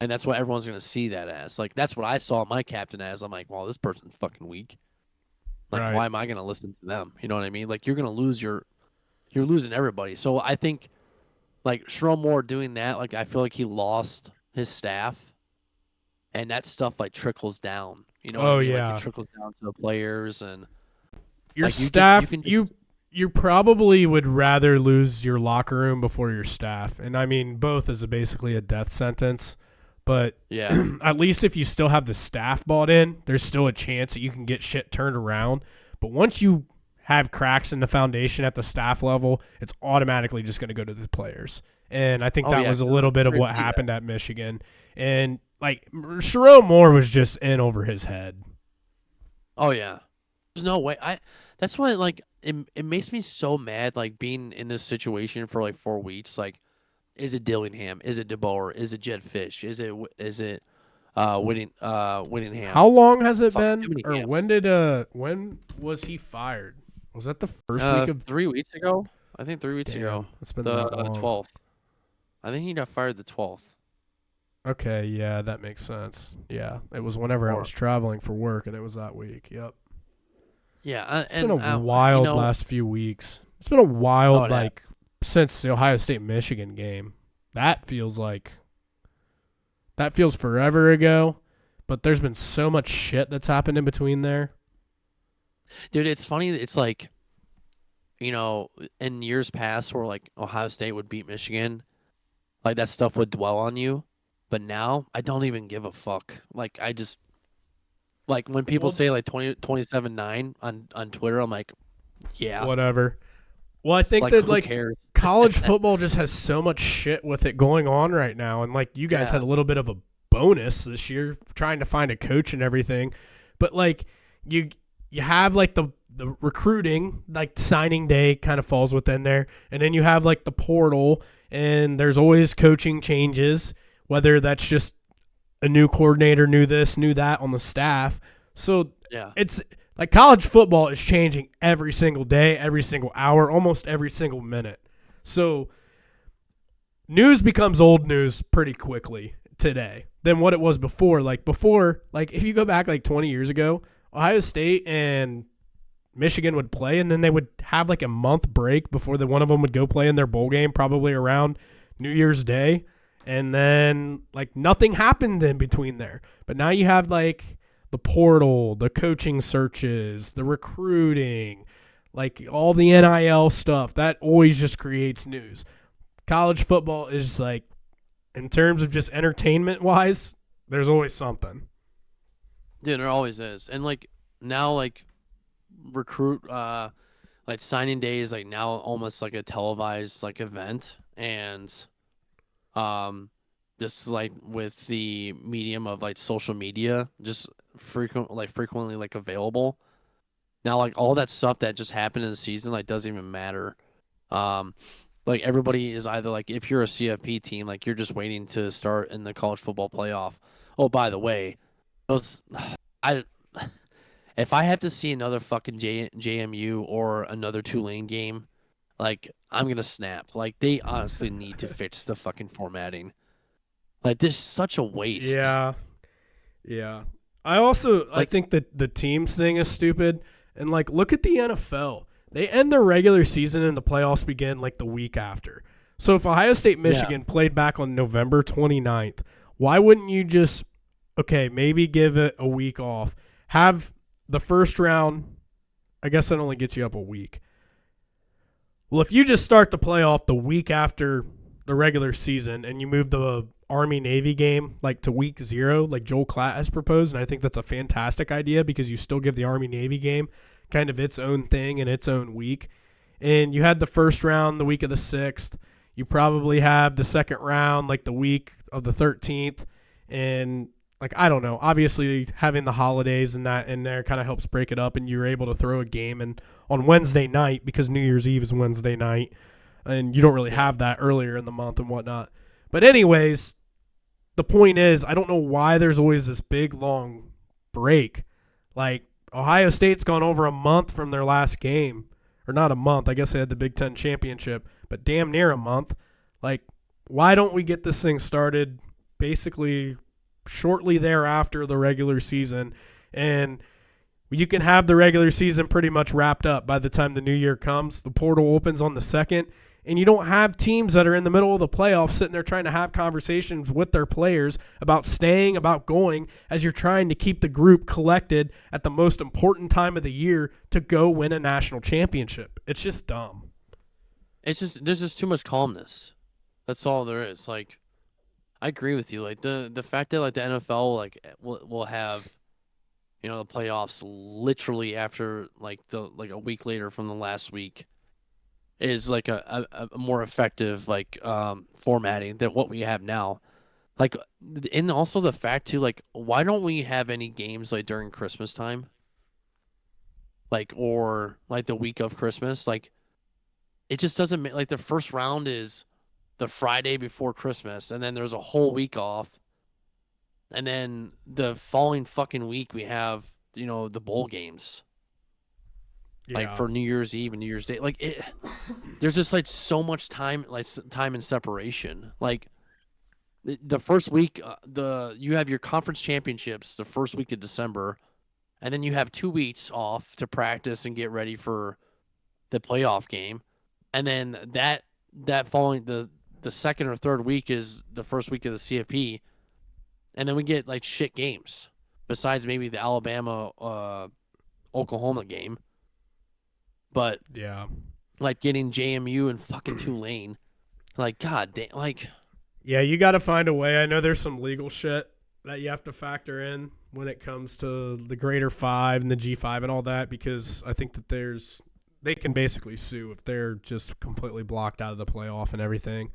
and that's what everyone's gonna see that as. Like that's what I saw my captain as. I'm like, well, this person's fucking weak. Like, Right. why am I gonna listen to them? You know what I mean? Like you're losing everybody. So I think like Sherrone Moore doing that, like I feel like he lost his staff, and that stuff like trickles down. You know what I Oh mean? Like it yeah. trickles down to the players, and Your like staff, can you probably would rather lose your locker room before your staff. And I mean both is basically a death sentence. But yeah. at least if you still have the staff bought in, there's still a chance that you can get shit turned around. But once you have cracks in the foundation at the staff level, it's automatically just going to go to the players. And I think Oh that yeah, was a little bit of what guarantee that. happened at Michigan. And like Sherrone Moore was just in over his head. Oh yeah. There's no way. That's why like it makes me so mad like being in this situation for like 4 weeks. Like, is it Dillingham? Is it DeBoer? Is it Jed Fish? Is it Whittingham? How long has it Fuck, been? too many Or hams. when was he fired? Was that the first week of 3 weeks ago. I think 3 weeks ago. Damn, it's been The that long. 12th. I think he got fired the 12th. Okay, yeah, that makes sense. Yeah, it was whenever I was Or traveling for work, and it was that week. Yep. yeah, It's been a and you wild know, last few weeks. It's been a oh, wild, it has. like, since the Ohio State Michigan game. That feels like, that feels forever ago, but there's been so much shit that's happened in between there. Dude, it's funny. It's like, in years past where like Ohio State would beat Michigan, like that stuff would dwell on you. But now I don't even give a fuck. Like I just like when people Well, say like 27-9 on Twitter, I'm like, yeah, whatever. Well, I think like that, who like, cares? college football just has so much shit with it going on right now. And, like, you guys Yeah. had a little bit of a bonus this year trying to find a coach and everything. But, like, you you have, like, the recruiting, like, signing day kind of falls within there. And then you have, like, the portal, and there's always coaching changes, whether that's just a new coordinator, new this, new that on the staff. So Yeah. it's like college football is changing every single day, every single hour, almost every single minute. So news becomes old news pretty quickly today than what it was before. Like before, like if you go back like 20 years ago, Ohio State and Michigan would play, and then they would have like a month break before one of them would go play in their bowl game, probably around New Year's Day. And then like nothing happened in between there. But now you have like the portal, the coaching searches, the recruiting, like all the NIL stuff. That always just creates news. College football is like, in terms of just entertainment wise, there's always something. Dude, there always is. And like now like recruit like signing day is like now almost like a televised like event and um just like with the medium of like social media just frequently like available. Now like all that stuff that just happened in the season like doesn't even matter. Um like everybody is either like if you're a CFP team like you're just waiting to start in the college football playoff. Oh, by the way, those I if I have to see another fucking JMU or another Tulane game, like I'm gonna snap. Like they honestly need to fix the fucking formatting. Like this is such a waste. Yeah. Yeah. I Like think that the teams thing is stupid. And like look at the NFL. They end their regular season and the playoffs begin like the week after. So if Ohio State yeah, Michigan played back on November 29th, why wouldn't you just okay, maybe give it a week off. Have the first round, I guess that only gets you up a week. Well, if you just start the playoff the week after the regular season and you move the Army Navy game like to week 0, like Joel Klatt has proposed, and I think that's a fantastic idea because you still give the Army Navy game kind of its own thing in its own week. And you had the first round the week of the 6th. You probably have the second round like the week of the 13th. And like I don't know, obviously having the holidays and that in there kind of helps break it up, and you're able to throw a game and on Wednesday night because New Year's Eve is Wednesday night, and you don't really yeah. have that earlier in the month and whatnot. But anyways, the point is, I don't know why there's always this big long break. Like Ohio State's gone over a month from their last game, or not a month. I guess they had the Big Ten championship, but damn near a month. Like, why don't we get this thing started basically shortly thereafter the regular season, and you can have the regular season pretty much wrapped up by the time the new year comes. The portal opens on the 2nd, and you don't have teams that are in the middle of the playoffs sitting there trying to have conversations with their players about staying, about going, as you're trying to keep the group collected at the most important time of the year to go win a national championship. It's just dumb. It's just there's just too much calmness. That's all there is. Like I agree with you. Like the fact that like the NFL like will have the playoffs literally after like a week later from the last week is like a more effective like formatting than what we have now. Like and also the fact too like why don't we have any games like during Christmas time? Like or like the week of Christmas? Like it just doesn't make like the first round is the Friday before Christmas and then there's a whole week off. And then the following fucking week we have, the bowl games. Like Yeah. for New Year's Eve and New Year's Day. Like there's just like so much time, like time and separation. Like the first week, you have your conference championships the first week of December, and then you have 2 weeks off to practice and get ready for the playoff game, and then that following the second or third week is the first week of the CFP, and then we get like shit games besides maybe the Alabama Oklahoma game, but Yeah. like getting JMU and fucking Tulane, like god damn, like Yeah, you got to find a way. I know there's some legal shit that you have to factor in when it comes to the Greater 5 and the G5 and all that, because I think that they can basically sue if they're just completely blocked out of the playoff and everything.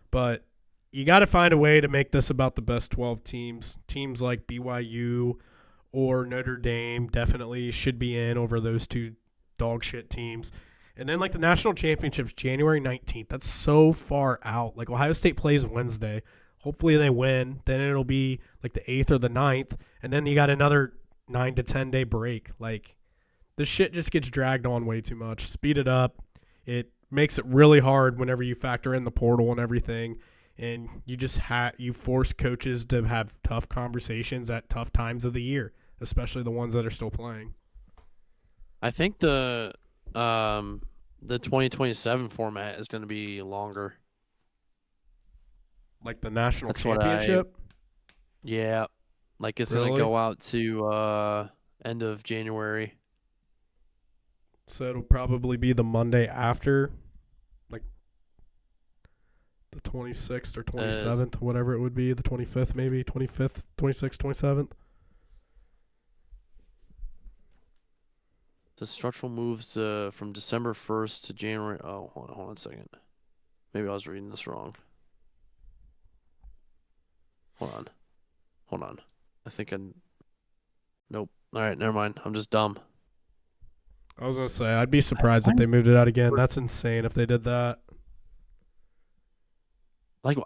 But you got to find a way to make this about the best 12 teams. Teams like BYU or Notre Dame definitely should be in over those two dog shit teams. And then like the national championships, January 19th. That's so far out. Like Ohio State plays Wednesday. Hopefully they win. Then it'll be like the 8th or the 9th. And then you got another 9 to 10 day break. Like this shit just gets dragged on way too much. Speed it up. It makes it really hard whenever you factor in the portal and everything. And you just you force coaches to have tough conversations at tough times of the year, especially the ones that are still playing. I think the 2027 format is going to be longer. Like the national That's championship? Yeah, like it's Really? going to go out to end of January. So it'll probably be the Monday after, like the 26th or 27th, whatever it would be, the 25th maybe, 25th, 26th, 27th. The structural moves from December 1st to January. Oh, hold on a second. Maybe I was reading this wrong. Hold on. I think I. Nope. All right, never mind. I'm just dumb. I was going to say, I'd be surprised if they moved it out again. That's insane if they did that. Like,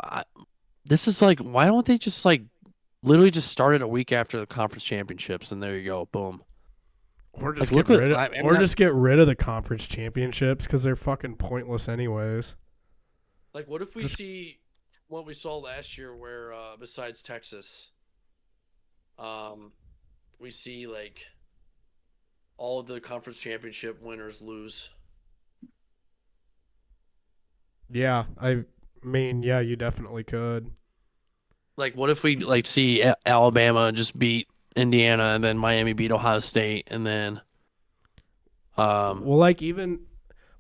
this is like, why don't they just like literally just start it a week after the conference championships and there you go, boom. Or just Like, get rid of the conference championships because they're fucking pointless anyways. Like, what if we see what we saw last year, where besides Texas, we see like all of the conference championship winners lose. Yeah, I mean, yeah, you definitely could. Like, what if we like see Alabama just beat Indiana and then Miami beat Ohio State and then Well, like even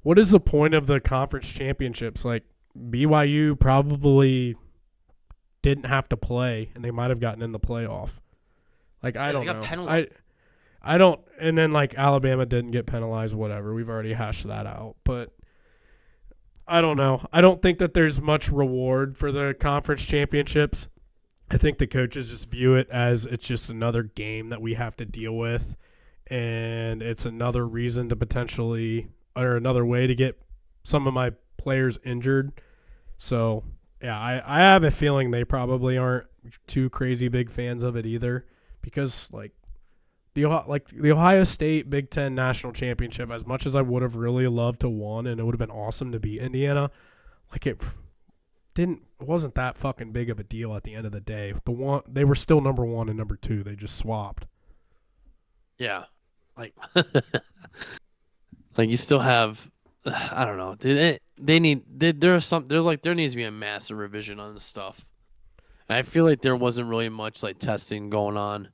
what is the point of the conference championships? Like BYU probably didn't have to play, and they might have gotten in the playoff. Like I don't know. I don't. And then like Alabama didn't get penalized. Whatever. We've already hashed that out. But I don't know. I don't think that there's much reward for the conference championships. I think the coaches just view it as it's just another game that we have to deal with, and it's another reason to potentially, or another way to get some of my players injured. So yeah, I have a feeling they probably aren't too crazy big fans of it either, because like the Ohio State Big Ten national championship, as much as I would have really loved to won, and it would have been awesome to beat Indiana, like it wasn't that fucking big of a deal at the end of the day. They were still number 1 and number 2. They just swapped. Yeah, like like you still have. I don't know. There needs to be a massive revision on this stuff. And I feel like there wasn't really much like testing going on.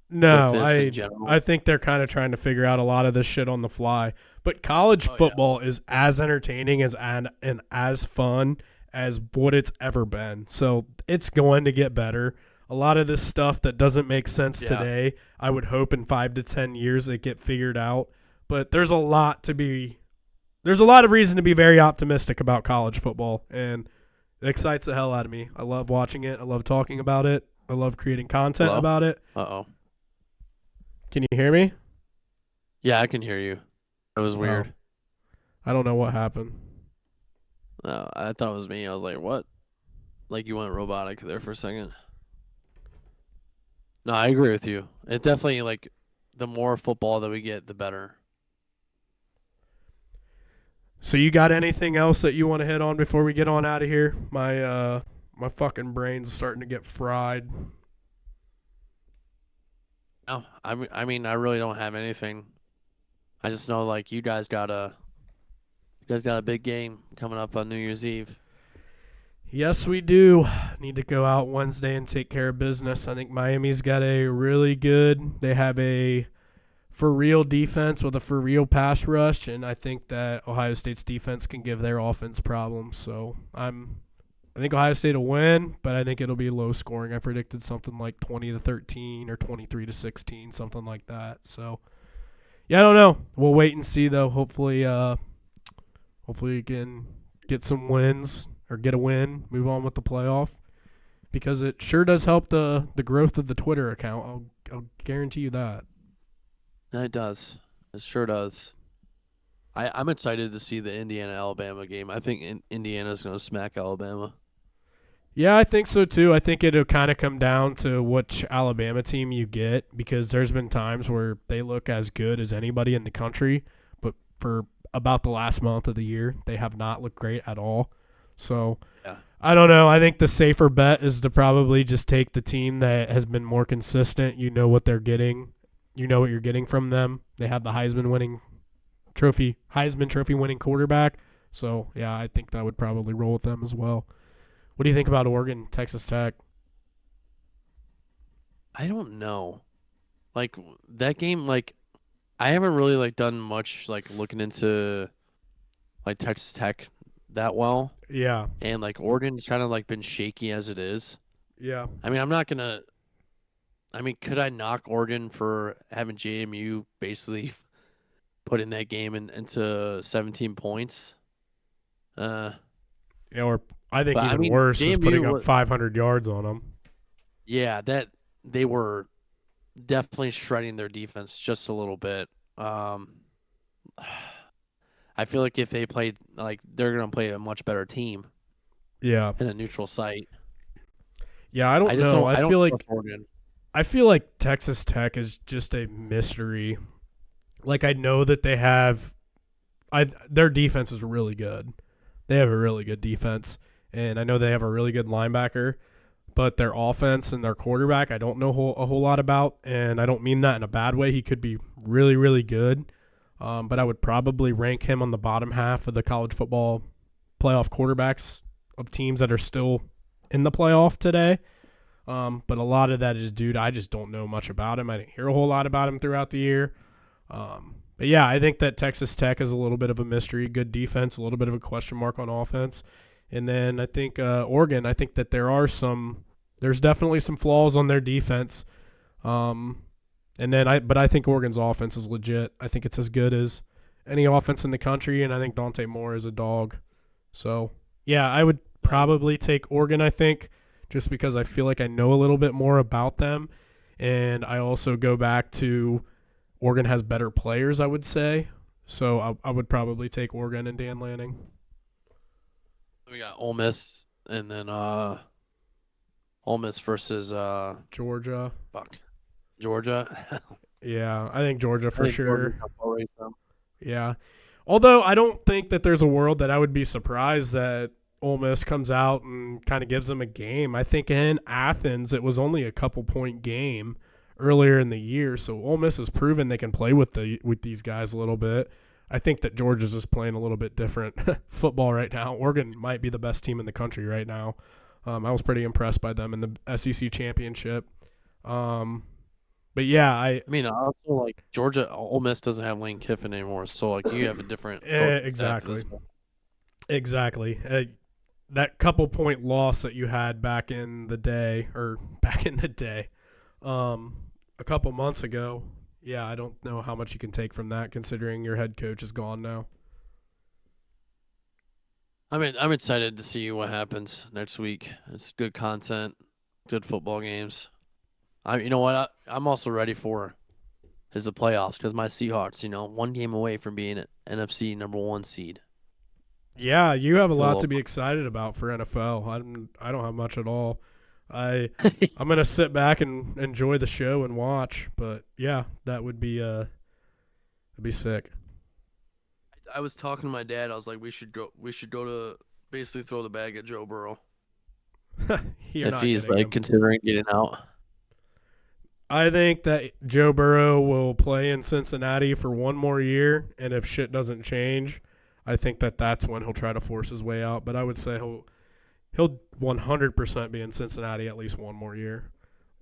No, in I think they're kind of trying to figure out a lot of this shit on the fly. But college football is as entertaining and as fun as what it's ever been. So it's going to get better. A lot of this stuff that doesn't make sense today, I would hope in 5 to 10 years it get figured out. But there's a lot of reason to be very optimistic about college football, and it excites the hell out of me. I love watching it. I love talking about it. I love creating content about it. Uh-oh. Can you hear me? Yeah, I can hear you. That was weird. I don't know what happened. No, I thought it was me. I was like, what? Like you went robotic there for a second. No, I agree with you. It definitely, like, the more football that we get, the better. So you got anything else that you want to hit on before we get on out of here? My My fucking brain's starting to get fried. No, I really don't have anything. I just know like you guys got a big game coming up on New Year's Eve. Yes, we do need to go out Wednesday and take care of business. I think Miami's got a really good. They have a for real defense with a for real pass rush, and I think that Ohio State's defense can give their offense problems. So I think Ohio State will win, but I think it'll be low scoring. I predicted something like 20-13 or 23-16, something like that. So yeah, I don't know. We'll wait and see though. Hopefully you can get some wins or get a win, move on with the playoff because it sure does help the growth of the Twitter account. I'll guarantee you that. It does. It sure does. I'm excited to see the Indiana Alabama game. I think Indiana's going to smack Alabama. Yeah, I think so too. I think it'll kind of come down to which Alabama team you get because there's been times where they look as good as anybody in the country, but for about the last month of the year, they have not looked great at all. So Yeah. I don't know. I think the safer bet is to probably just take the team that has been more consistent. You know what they're getting. You know what you're getting from them. They have the Heisman Trophy winning quarterback. So yeah, I think that would probably roll with them as well. What do you think about Oregon, Texas Tech? I don't know. Like that game, like I haven't really like done much like looking into like Texas Tech that well, Yeah, and like Oregon's kind of like been shaky as it is. yeah. I mean, I'm not gonna. I mean, could I knock Oregon for having JMU basically put in that game into 17 points? Uh, Yeah, or I think but I even mean, worse is JMU putting up was 500 yards on them. yeah, that they were definitely shredding their defense just a little bit. Um, I feel like if they played like they're gonna play a much better team Yeah, in a neutral site. yeah. I don't I just know. don't. I don't trust Oregon. I feel like Texas Tech is just a mystery. Like I know that they have, their defense is really good. They have a really good defense, and I know they have a really good linebacker. But their offense and their quarterback, I don't know a whole lot about, and I don't mean that in a bad way. He could be really, really good, but I would probably rank him on the bottom half of the college football playoff quarterbacks of teams that are still in the playoff today. But a lot of that is due to I just don't know much about him. I didn't hear a whole lot about him throughout the year. But yeah, I think that Texas Tech is a little bit of a mystery. Good defense, a little bit of a question mark on offense. And then I think Oregon, I think that there's definitely some flaws on their defense. But I think Oregon's offense is legit. I think it's as good as any offense in the country, and I think Dante Moore is a dog. So yeah, I would probably take Oregon. I think just because I feel like I know a little bit more about them, and I also go back to Oregon has better players. I would say so. I would probably take Oregon and Dan Lanning. We got Ole Miss and then Ole Miss versus Georgia. fuck Georgia. Yeah, I think Georgia I for think Georgia's sure. gonna erase them. Yeah. Although I don't think that there's a world that I would be surprised that Ole Miss comes out and kind of gives them a game. I think in Athens it was only a couple point game earlier in the year, so Ole Miss has proven they can play with these guys a little bit. I think that Georgia's just playing a little bit different football right now. Oregon might be the best team in the country right now. I was pretty impressed by them in the SEC championship. But yeah, I mean, also like Georgia, Ole Miss doesn't have Lane Kiffin anymore, so like you have a different staff at exactly. this point. Exactly. That couple point loss that you had back in the day, a couple months ago. Yeah, I don't know how much you can take from that, considering your head coach is gone now. I mean, I'm excited to see what happens next week. It's good content, good football games. You know what? I'm also ready for is the playoffs because my Seahawks, one game away from being an NFC #1 seed. Yeah, you have a Feel a lot little to be excited about for NFL. I don't have much at all. I'm gonna sit back and enjoy the show and watch. But yeah, that'd be sick. I was talking to my dad. I was like, we should go to basically throw the bag at Joe Burrow. You're if not he's getting like him. considering getting out. I think that Joe Burrow will play in Cincinnati for one more year, and if shit doesn't change, I think that that's when he'll try to force his way out. But I would say he'll 100% be in Cincinnati at least one more year.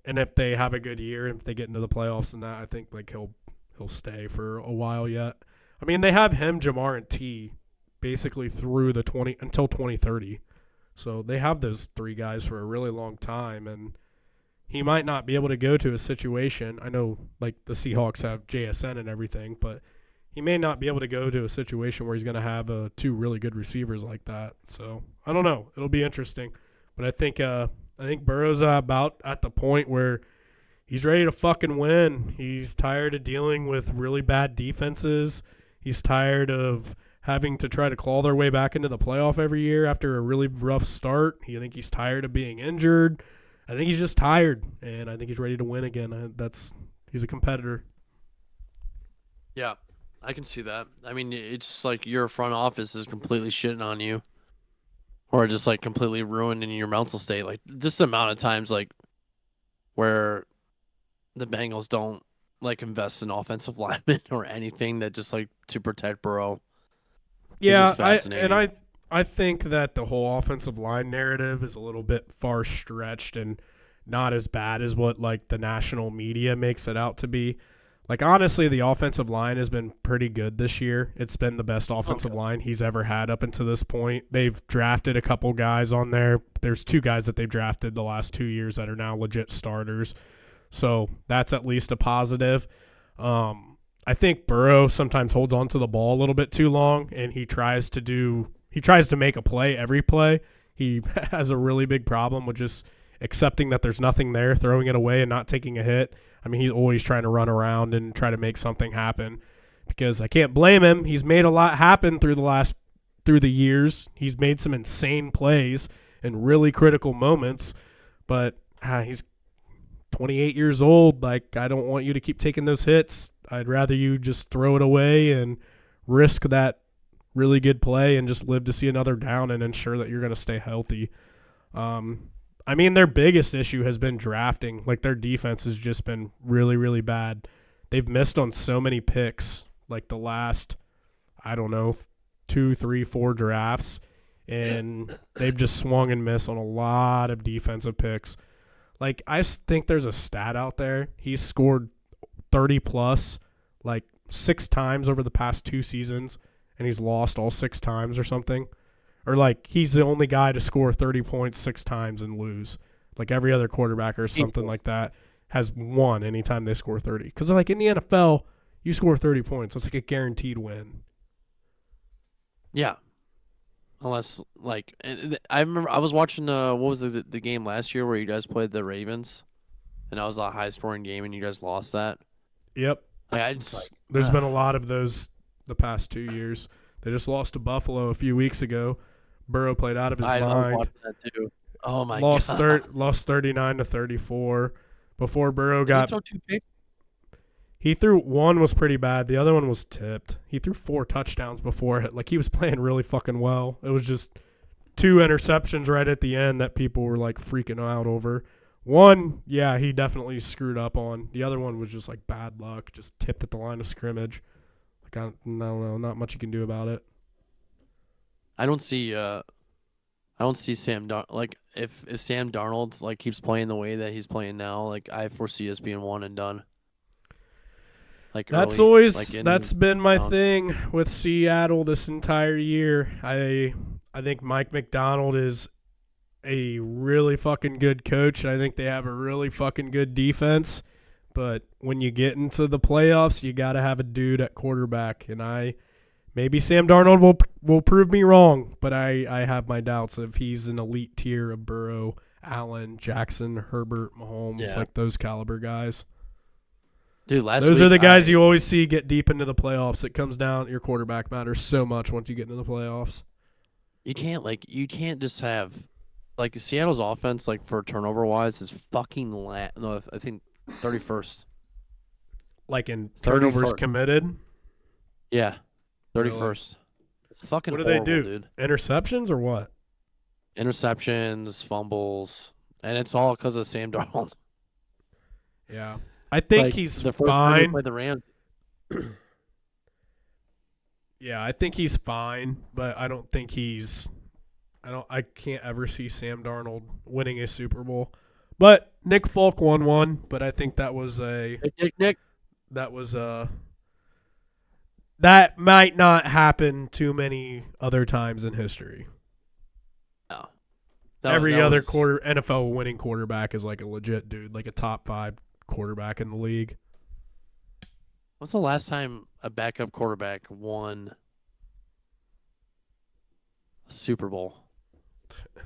And if they have a good year, if they get into the playoffs and that, I think like he'll stay for a while yet. I mean, they have him, Jamar, and T basically through the 20 until 2030. So they have those three guys for a really long time, and he might not be able to go to a situation. I know like the Seahawks have JSN and everything, but he may not be able to go to a situation where he's going to have two really good receivers like that. So I don't know. It'll be interesting, but I think Burrow's about at the point where he's ready to fucking win. He's tired of dealing with really bad defenses. He's tired of having to try to claw their way back into the playoff every year after a really rough start. I think he's tired of being injured. I think he's just tired, and I think he's ready to win again. He's a competitor. Yeah, I can see that. I mean, it's like your front office is completely shitting on you, or just like completely ruining your mental state. Like just the amount of times like where the Bengals don't like invest in offensive linemen or anything that just like to protect Burrow. It's Yeah, just fascinating. I think that the whole offensive line narrative is a little bit far stretched and not as bad as what like the national media makes it out to be. Like honestly, the offensive line has been pretty good this year. It's been the best offensive line he's ever had up until this point. They've drafted a couple guys on there. There's two guys that they've drafted the last 2 years that are now legit starters. So that's at least a positive. I think Burrow sometimes holds on to the ball a little bit too long, and he tries to make a play every play. He has a really big problem with just accepting that there's nothing there, throwing it away, and not taking a hit. I mean, he's always trying to run around and try to make something happen because I can't blame him. He's made a lot happen through the years. He's made some insane plays in really critical moments, but he's 28 years old. Like, I don't want you to keep taking those hits. I'd rather you just throw it away and risk that really good play and just live to see another down and ensure that you're going to stay healthy. I mean, their biggest issue has been drafting. Like, their defense has just been really, really bad. They've missed on so many picks, like the last, I don't know, 2, 3, 4 drafts, and they've just swung and missed on a lot of defensive picks. Like, I think there's a stat out there. He's scored 30 plus, like 6 times over the past 2 seasons, and he's lost all 6 times or something. Or like he's the only guy to score 30 points 6 times and lose. Like every other quarterback or something like that has won anytime they score 30. Because like in the NFL, you score 30 points. It's like a guaranteed win. Yeah. Unless like I remember I was watching what was the game last year where you guys played the Ravens, and that was a high scoring game and you guys lost that. Yep. There's been a lot of those the past 2 years. They just lost to Buffalo a few weeks ago. Burrow played out of his mind. I watched that too. Oh my god. Lost 39-34 before Burrow Did he throw 2 picks? He threw one was pretty bad. The other one was tipped. He threw 4 touchdowns before it. Like he was playing really fucking well. It was just 2 interceptions right at the end that people were like freaking out over. One, yeah, he definitely screwed up on. The other one was just like bad luck, just tipped at the line of scrimmage. Like I don't know, not much you can do about it. I don't see Sam like if Sam Darnold like keeps playing the way that he's playing now, like I foresee us being one and done. Like that's early, always that's been my thing with Seattle this entire year. I think Mike McDonald is a really fucking good coach, and I think they have a really fucking good defense. But when you get into the playoffs, you got to have a dude at quarterback, and maybe Sam Darnold will prove me wrong, but I have my doubts if he's an elite tier of Burrow, Allen, Jackson, Herbert, Mahomes, like those caliber guys. Dude, those are the guys you always see get deep into the playoffs. It comes down, your quarterback matters so much once you get into the playoffs. You can't just have like Seattle's offense like for turnover wise is fucking no, I think 31st. Like in turnovers 31st. Committed? Yeah. 31st. It's fucking what do horrible, they do? Dude. Interceptions or what? interceptions, fumbles, and it's all because of Sam Darnold. Yeah. I think Like he's the first time they fine. played the Rams. Yeah, I think he's fine, but I don't think I can't ever see Sam Darnold winning a Super Bowl. But Nick Folk won one, but I think that was Nick. that was that might not happen too many other times in history. No. Every other NFL winning quarterback is like a legit dude, like a top 5 quarterback in the league. What's the last time a backup quarterback won a Super Bowl?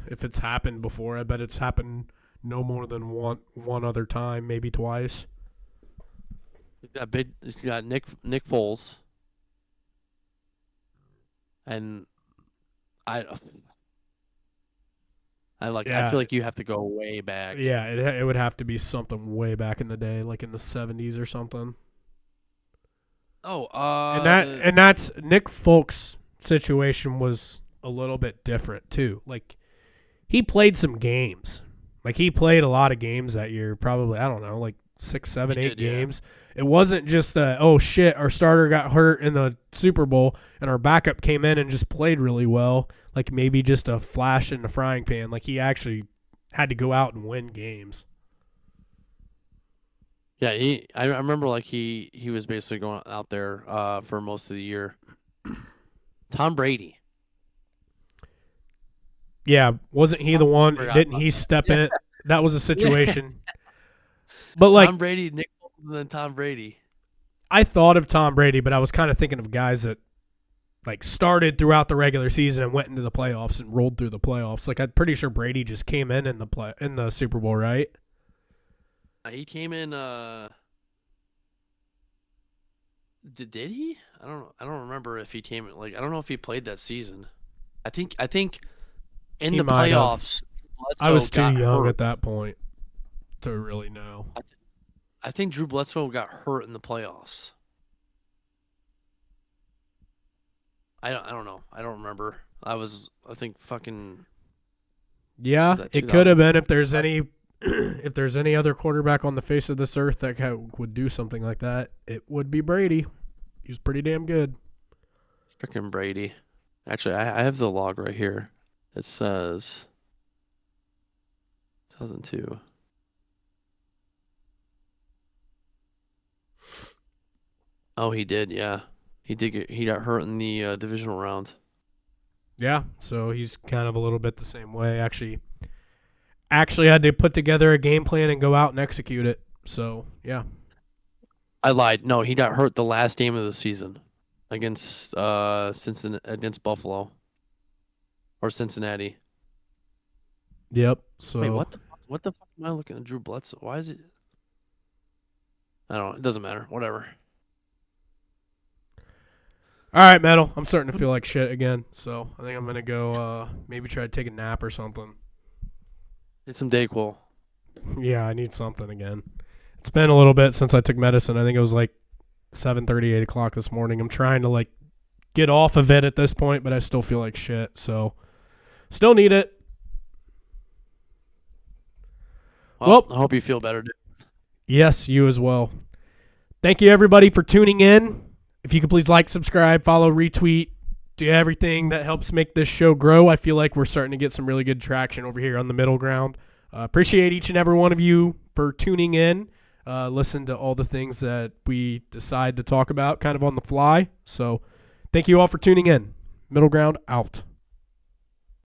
If it's happened before, I bet it's happened no more than one other time, maybe twice. He's got Nick Foles, and I Yeah. I feel like you have to go way back. Yeah, it would have to be something way back in the day, like in the 70s or something. Oh, And that's Nick Folk's situation was a little bit different too. Like he played some games. Like he played a lot of games that year, probably I don't know, like 6, 7, He 8 did, yeah. games. It wasn't just oh shit, our starter got hurt in the Super Bowl and our backup came in and just played really well. Like maybe just a flash in the frying pan. Like he actually had to go out and win games. Yeah, I remember like he was basically going out there for most of the year. Tom Brady. Yeah, wasn't he the one? Forgot Didn't about he step Yeah. in? That was a situation. But like Tom Brady, Nick Foles, and then Tom Brady. I thought of Tom Brady, but I was kind of thinking of guys that like started throughout the regular season and went into the playoffs and rolled through the playoffs. Like I'm pretty sure Brady just came in the Super Bowl, right? He came in. Did he? I don't remember if he came. Like I don't know if he played that season. I think in He the might have. playoffs, I was too Bledsoe got young hurt. at that point to really know. I think Drew Bledsoe got hurt in the playoffs. I don't know. I don't remember. I think fucking. Yeah, Was that it could have 2000? been if there's any if there's any other quarterback on the face of this earth that would do something like that, it would be Brady. He was pretty damn good. Freaking Brady. Actually, I have the log right here. It says 2002. Oh, he did. Yeah, he did. He got hurt in the divisional round. Yeah, so he's kind of a little bit the same way. Actually had to put together a game plan and go out and execute it. So, yeah. I lied. No, he got hurt the last game of the season against against Buffalo or Cincinnati. Yep. So Wait, what the fuck am I looking at? Drew Bledsoe. Why is it? I don't know. It doesn't matter. Whatever. All right, Metal. I'm starting to feel like shit again. So, I think I'm going to go maybe try to take a nap or something. Get some Dayquil. Yeah, I need something again. It's been a little bit since I took medicine. I think it was like 7:30, 8 o'clock this morning. I'm trying to like get off of it at this point, but I still feel like shit. So, still need it. Well, I hope you feel better, dude. Yes, you as well. Thank you, everybody, for tuning in. If you could please like, subscribe, follow, retweet, do everything that helps make this show grow. I feel like we're starting to get some really good traction over here on the middle ground. Appreciate each and every one of you for tuning in. Listen to all the things that we decide to talk about kind of on the fly. So thank you all for tuning in. Middle ground out.